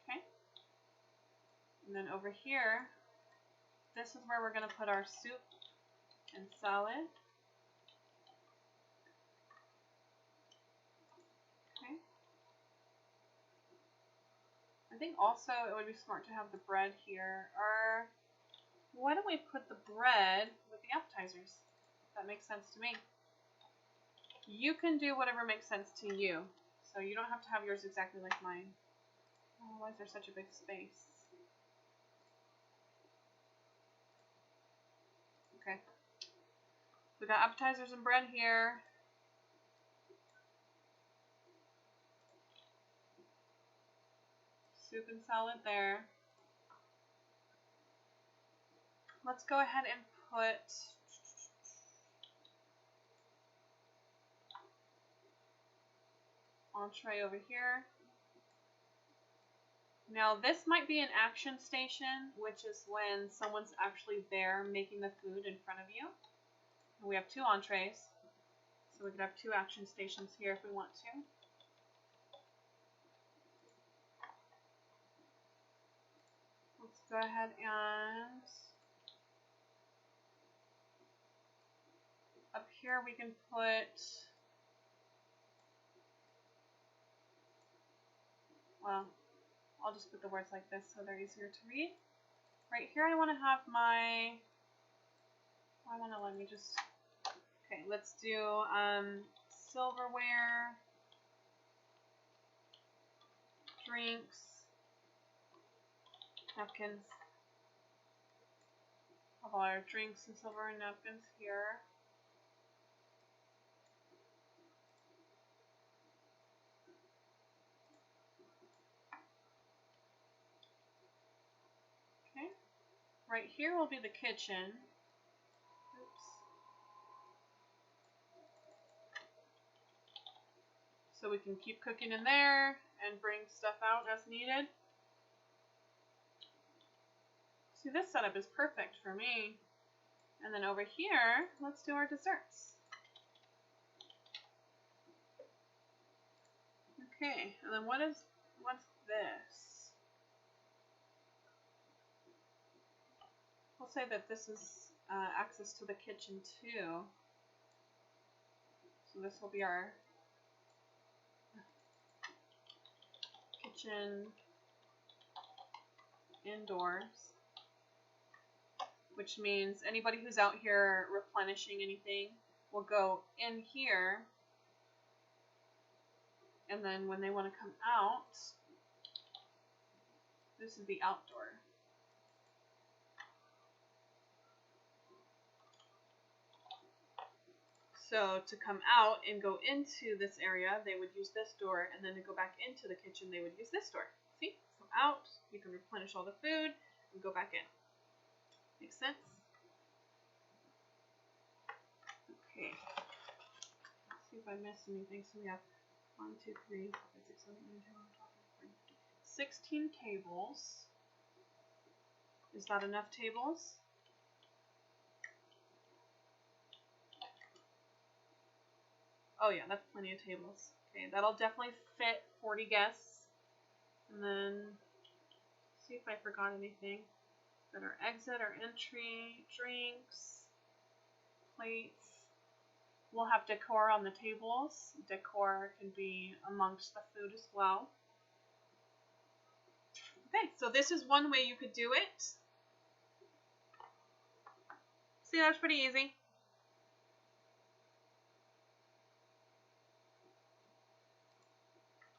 A: Okay. And then over here, this is where we're going to put our soup and salad. Okay. I think also it would be smart to have the bread here. Or why don't we put the bread with the appetizers? That makes sense to me. You can do whatever makes sense to you. So you don't have to have yours exactly like mine. Oh, why is there such a big space? Okay. We got appetizers and bread here. Soup and salad there. Let's go ahead and put entree over here. Now this might be an action station, which is when someone's actually there making the food in front of you. And we have 2 entrees, so we could have 2 action stations here if we want to. Let's go ahead and up here we can put, well, I'll just put the words like this so they're easier to read. Right here I want to have my, I want to let me just, okay, let's do silverware, drinks, napkins. Have all our drinks and silverware and napkins here. Okay. Right here will be the kitchen. Oops. So we can keep cooking in there and bring stuff out as needed. See, this setup is perfect for me. And then over here, let's do our desserts. Okay, and then what's this? We'll say that this is access to the kitchen too. So this will be our kitchen indoors, which means anybody who's out here replenishing anything will go in here, and then when they want to come out, this is the outdoor. So to come out and go into this area, they would use this door, and then to go back into the kitchen, they would use this door. See? So out. You can replenish all the food and go back in. Makes sense? Okay. Let's see if I missed anything. So we have 1, 2, 3, 4, 5, 6, 7, 8, 9, 10, 11, 12, 13, 14, 15, 16 tables. Is that enough tables? Oh yeah, that's plenty of tables. Okay, that'll definitely fit 40 guests. And then, see if I forgot anything. Got our exit, our entry, drinks, plates. We'll have decor on the tables. Decor can be amongst the food as well. Okay, so this is one way you could do it. See, that's pretty easy.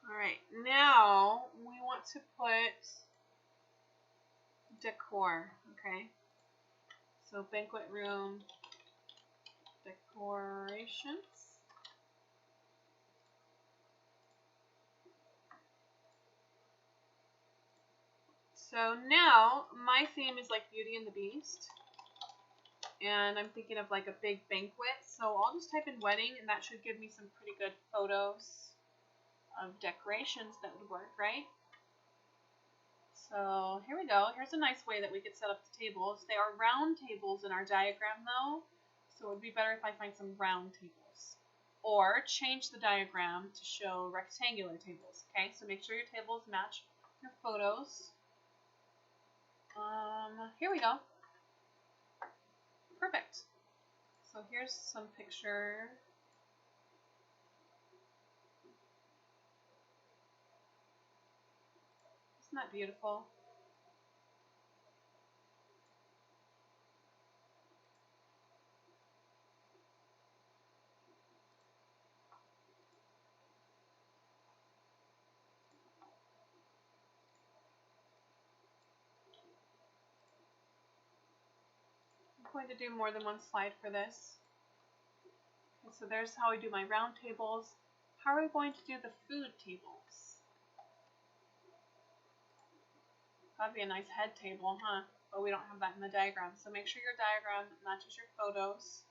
A: Alright, now we want to put decor, okay? So banquet room decorations. So now my theme is like Beauty and the Beast. And I'm thinking of like a big banquet. So I'll just type in wedding and that should give me some pretty good photos of decorations that would work, right? So here we go. Here's a nice way that we could set up the tables. They are round tables in our diagram though. So it would be better if I find some round tables. Or change the diagram to show rectangular tables. Okay, so make sure your tables match your photos. Here we go. Perfect. So here's some picture. Isn't that beautiful? I'm going to do more than one slide for this. Okay, so there's how I do my round tables. How are we going to do the food tables? Gotta be a nice head table, huh? But we don't have that in the diagram. So make sure your diagram matches your photos.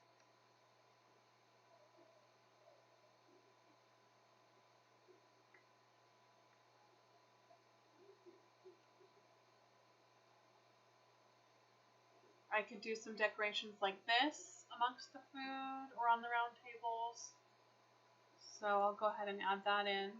A: I could do some decorations like this amongst the food or on the round tables. So I'll go ahead and add that in.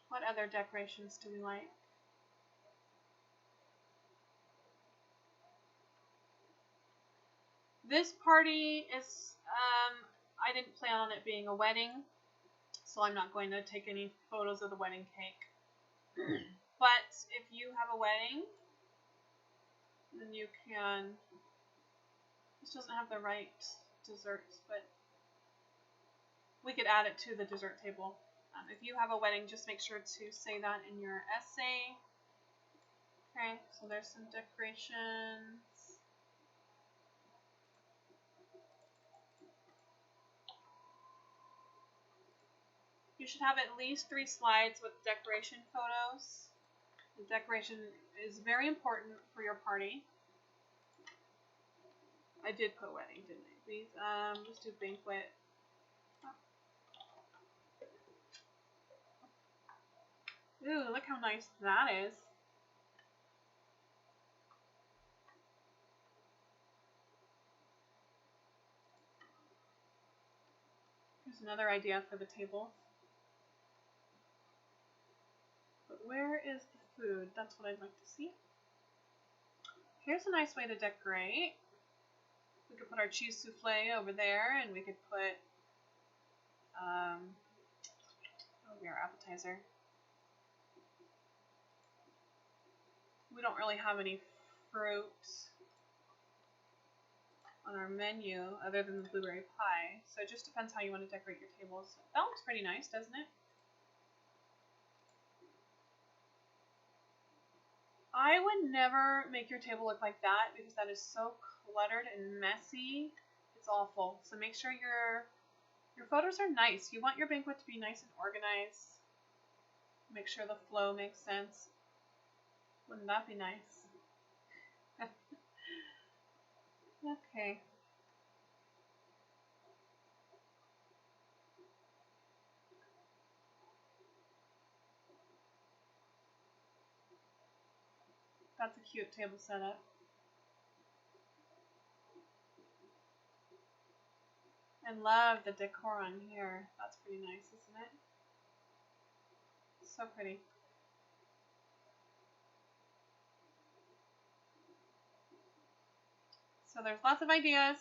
A: What other decorations do we like? This party is, I didn't plan on it being a wedding, so I'm not going to take any photos of the wedding cake. But if you have a wedding, then you can, this doesn't have the right desserts, but we could add it to the dessert table. If you have a wedding, just make sure to say that in your essay. Okay, so there's some decorations. You should have at least 3 slides with decoration photos. The decoration is very important for your party. I did put wedding, didn't I? Please, let's do banquet. Ooh, look how nice that is. Here's another idea for the table. But where is the food? That's what I'd like to see. Here's a nice way to decorate. We could put our cheese souffle over there, and we could put our appetizer. We don't really have any fruit on our menu other than the blueberry pie, so it just depends how you want to decorate your tables. That looks pretty nice, doesn't it? I would never make your table look like that because that is so cluttered and messy. It's awful. So make sure your photos are nice. You want your banquet to be nice and organized. Make sure the flow makes sense. Wouldn't that be nice? Okay. That's a cute table setup. And love the decor on here. That's pretty nice, isn't it? So pretty. So there's lots of ideas.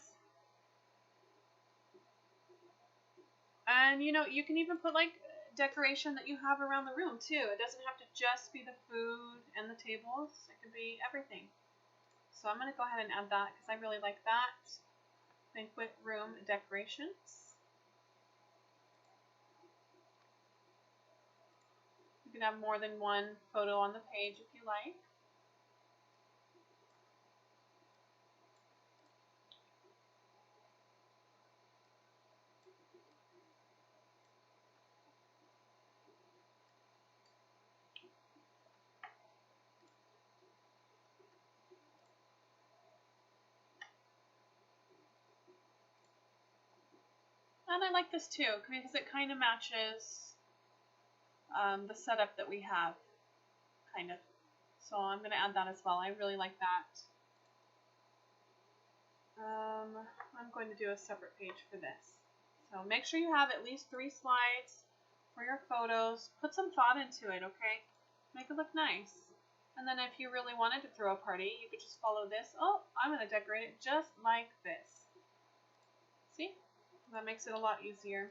A: And you know, you can even put like decoration that you have around the room too. It doesn't have to just be the food and the tables. It can be everything. So I'm going to go ahead and add that because I really like that. Banquet room decorations. You can have more than one photo on the page if you like. And I like this too because it kind of matches the setup that we have, kind of. So I'm going to add that as well. I really like that. I'm going to do a separate page for this. So make sure you have at least 3 slides for your photos. Put some thought into it, okay? Make it look nice. And then if you really wanted to throw a party, you could just follow this. Oh, I'm going to decorate it just like this. See? That makes it a lot easier.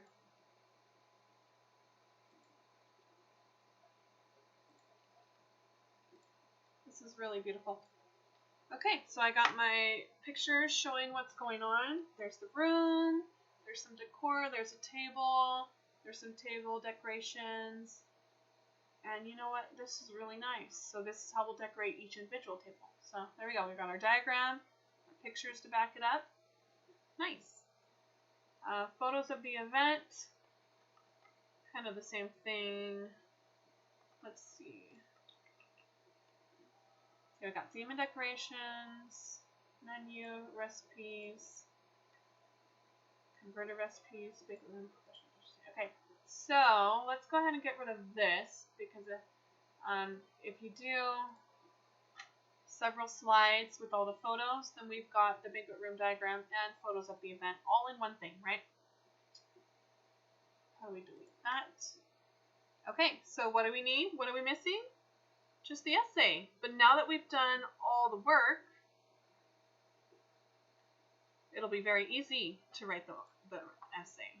A: This is really beautiful. Okay, so I got my pictures showing what's going on. There's the room, there's some decor, there's a table, there's some table decorations. And you know what? This is really nice. So this is how we'll decorate each individual table. So there we go. We've got our diagram, our pictures to back it up. Nice. Photos of the event. Kind of the same thing. Let's see. Okay, we got theme and decorations, menu, recipes, converted recipes, big room, professional. Okay, so let's go ahead and get rid of this because if you do several slides with all the photos, then we've got the banquet room diagram and photos of the event all in one thing, right? How do we delete that? Okay, so what do we need? What are we missing? Just the essay. But now that we've done all the work, it'll be very easy to write the essay.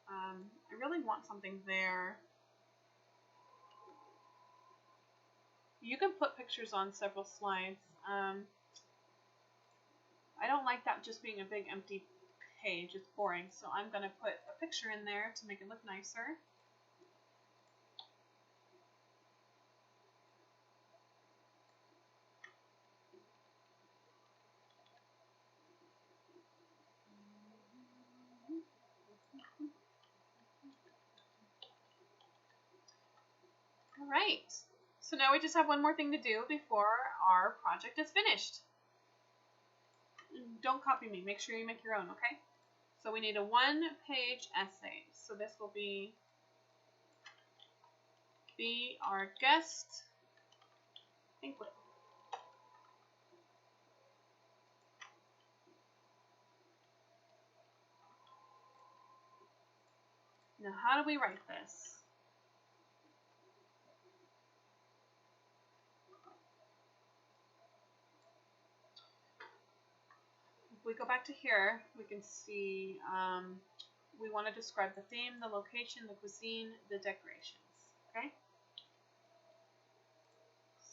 A: I really want something there. You can put pictures on several slides. I don't like that just being a big empty page. It's boring. So I'm going to put a picture in there to make it look nicer. Alright, so now we just have one more thing to do before our project is finished. Don't copy me, make sure you make your own, okay? So we need a 1-page essay. So this will be our guest banquet. Now how do we write this? If we go back to here, we can see we want to describe the theme, the location, the cuisine, the decorations. Okay?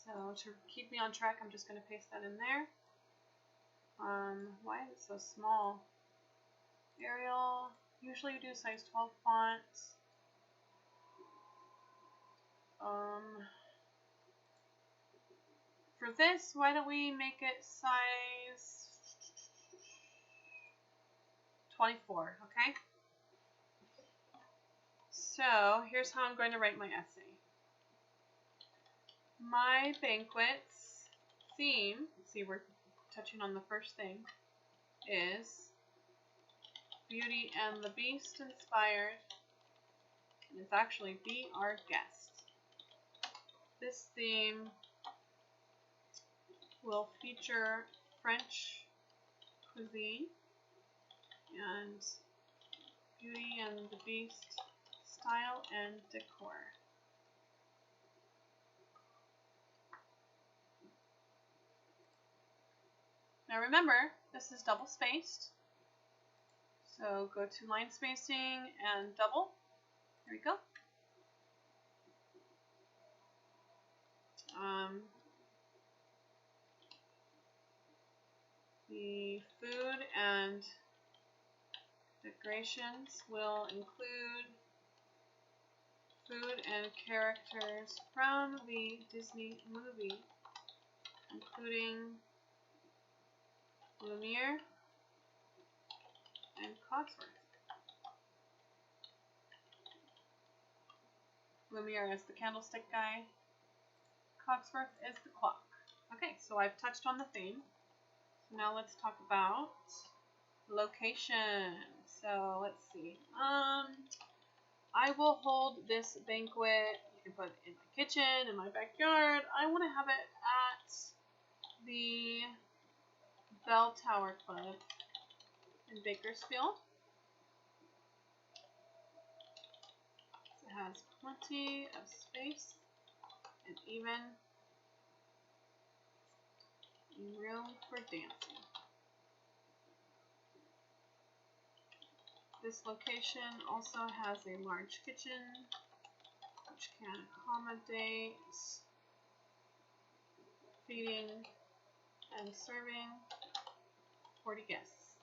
A: So to keep me on track, I'm just going to paste that in there. Why is it so small? Arial, usually we do size 12 fonts. For this, why don't we make it size 24, okay? So here's how I'm going to write my essay. My banquet's theme, see we're touching on the first thing, is Beauty and the Beast inspired, and it's actually Be Our Guest. This theme will feature French cuisine and Beauty and the Beast style and decor. Now remember, this is double spaced, so go to line spacing and double. There we go. The food and decorations will include food and characters from the Disney movie, including Lumiere and Cogsworth. Lumiere is the candlestick guy. Cogsworth is the clock. Okay, so I've touched on the theme. So now let's talk about location. So let's see. I will hold this banquet. You can put it in my kitchen, in my backyard. I want to have it at the Bell Tower Club in Bakersfield. It has plenty of space and even room for dancing. This location also has a large kitchen which can accommodate feeding and serving 40 guests.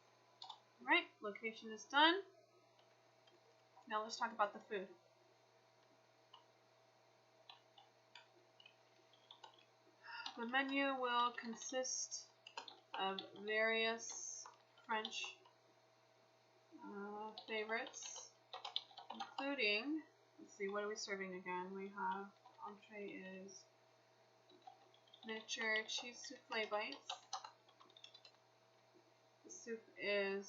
A: Alright, location is done. Now let's talk about the food. The menu will consist of various French favorites, including, let's see, what are we serving again? We have, entree is miniature cheese souffle bites. The soup is,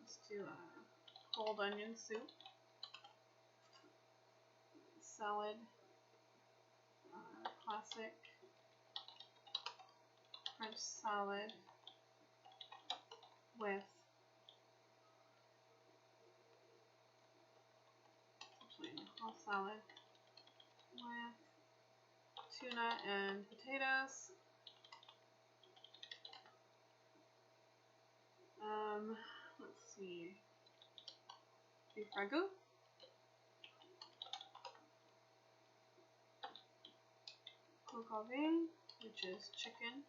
A: let's do a cold onion soup. Salad, classic French salad with whole salad with tuna and potatoes. Let's see, beef ragout, coq which is chicken,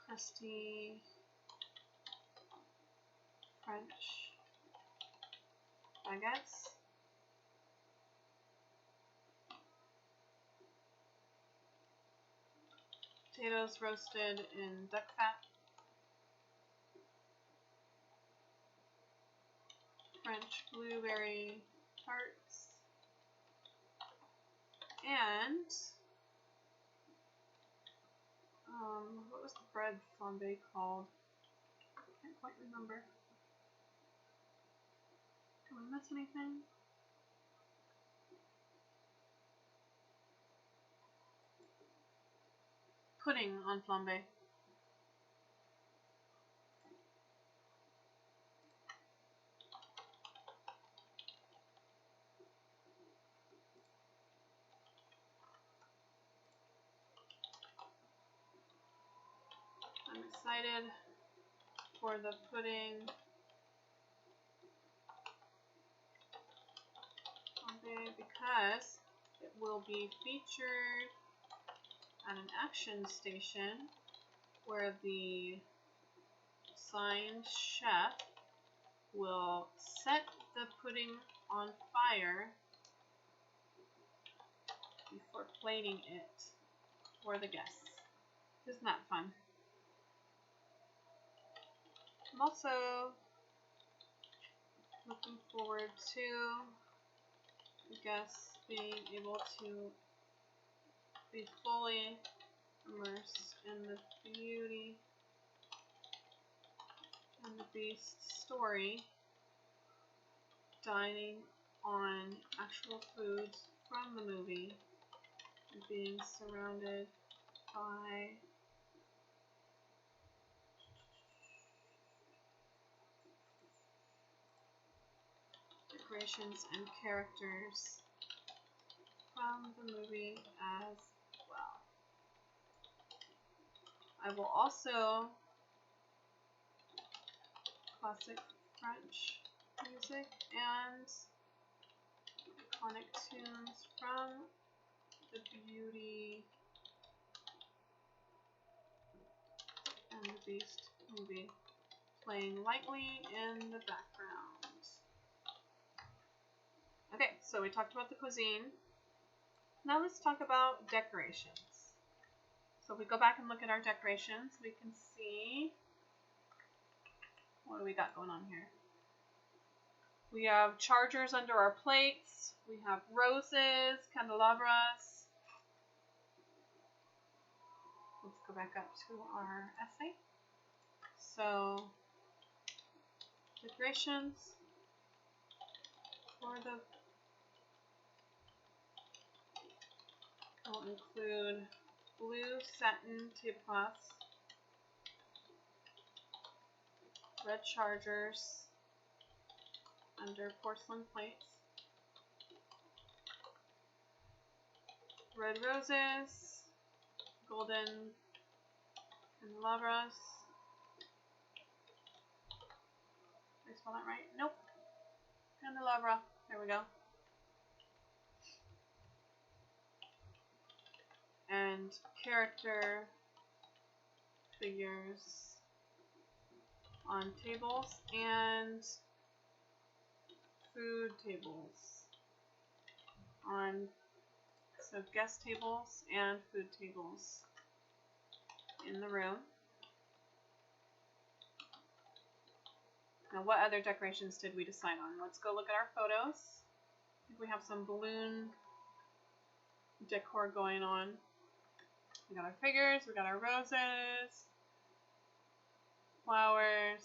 A: crusty French baguettes, potatoes roasted in duck fat, French blueberry tarts, and what was the bread flambe called? I can't quite remember. Did we miss anything? Pudding on flambe. I'm excited for the pudding flambe because it will be featured at an action station where the assigned chef will set the pudding on fire before plating it for the guests. Isn't that fun? I'm also looking forward to, I guess, being able to be fully immersed in the beauty and the Beast story, dining on actual foods from the movie, and being surrounded by decorations and characters from the movie as well. I will also classic French music and iconic tunes from the Beauty and the Beast movie playing lightly in the background. Okay, so we talked about the cuisine. Now let's talk about decorations. So if we go back and look at our decorations, we can see, what do we got going on here? We have chargers under our plates. We have roses, candelabras. Let's go back up to our essay. So, decorations for the will include blue satin tablecloths, red chargers under porcelain plates, red roses, golden candelabras. Did I spell that right? Nope. Candelabra. There we go. And character figures on tables and food tables on, so guest tables and food tables in the room. Now, what other decorations did we decide on? Let's go look at our photos. I think we have some balloon decor going on. We got our figures, we got our roses, flowers.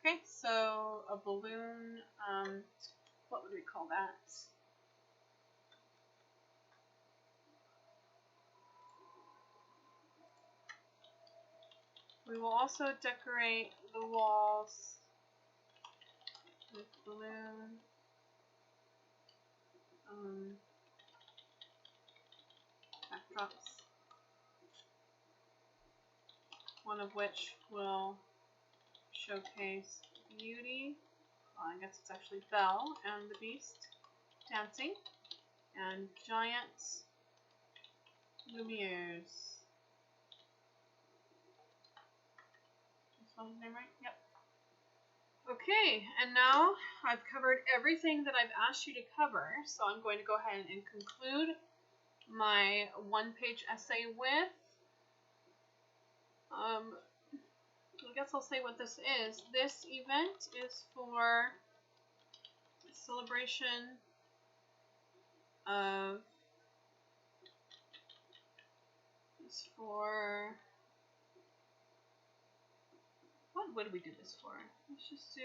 A: Okay, so a balloon, what would we call that? We will also decorate the walls with balloon backdrops, one of which will showcase Beauty, well, I guess it's actually Belle and the Beast dancing, and giant Lumieres. Is that his name right? Yep. Okay, and now I've covered everything that I've asked you to cover, so I'm going to go ahead and conclude my one-page essay with, I guess I'll say what this is. This event is for celebration of, it's for, what would we do this for? Let's just do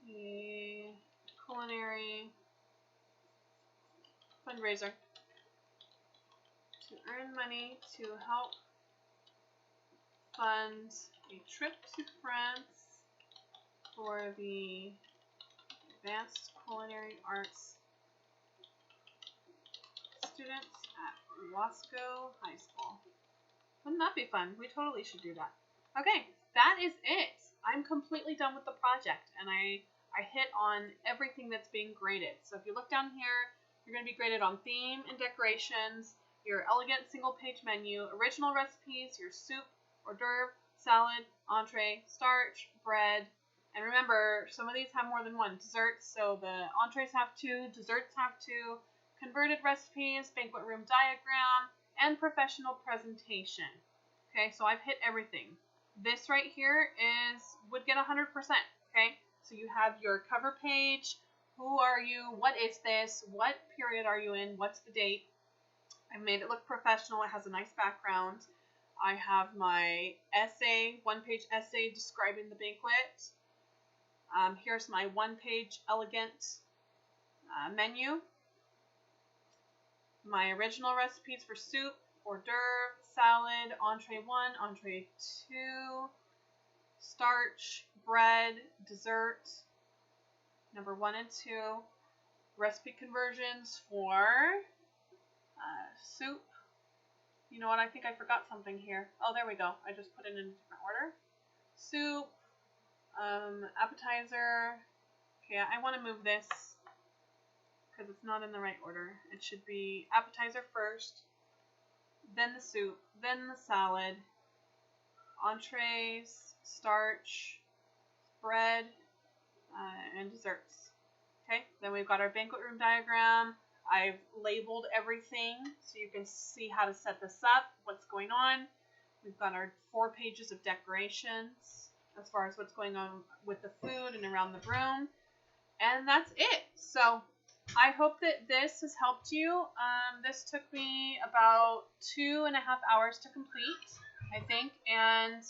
A: a culinary fundraiser to earn money to help fund a trip to France for the Advanced Culinary Arts students at Wasco High School. Wouldn't that be fun? We totally should do that. Okay, that is it. I'm completely done with the project, and I hit on everything that's being graded. So if you look down here, you're going to be graded on theme and decorations, your elegant single-page menu, original recipes, your soup, hors d'oeuvre, salad, entree, starch, bread, And remember, some of these have more than one. Desserts, so the entrees have 2, desserts have 2, converted recipes, banquet room diagram, and professional presentation. Okay, so I've hit everything. This right here would get 100%. Okay, so you have your cover page. Who are you? What is this? What period are you in? What's the date? I've made it look professional. It has a nice background. I have my essay, one-page essay describing the banquet. Here's my one-page elegant menu. My original recipes for soup, hors d'oeuvres, salad, entree 1, entree 2, starch, bread, dessert, number 1 and 2, recipe conversions for soup. You know what? I think I forgot something here. Oh, there we go. I just put it in a different order. Soup, appetizer. Okay, I want to move this because it's not in the right order. It should be appetizer first, then the soup, then the salad, entrees, starch, bread, and desserts. Okay, then we've got our banquet room diagram. I've labeled everything so you can see how to set this up, what's going on. We've got our 4 pages of decorations as far as what's going on with the food and around the room. And that's it. So I hope that this has helped you. This took me about 2.5 hours to complete, I think. And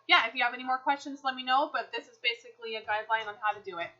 A: yeah, if you have any more questions, let me know. But this is basically a guideline on how to do it.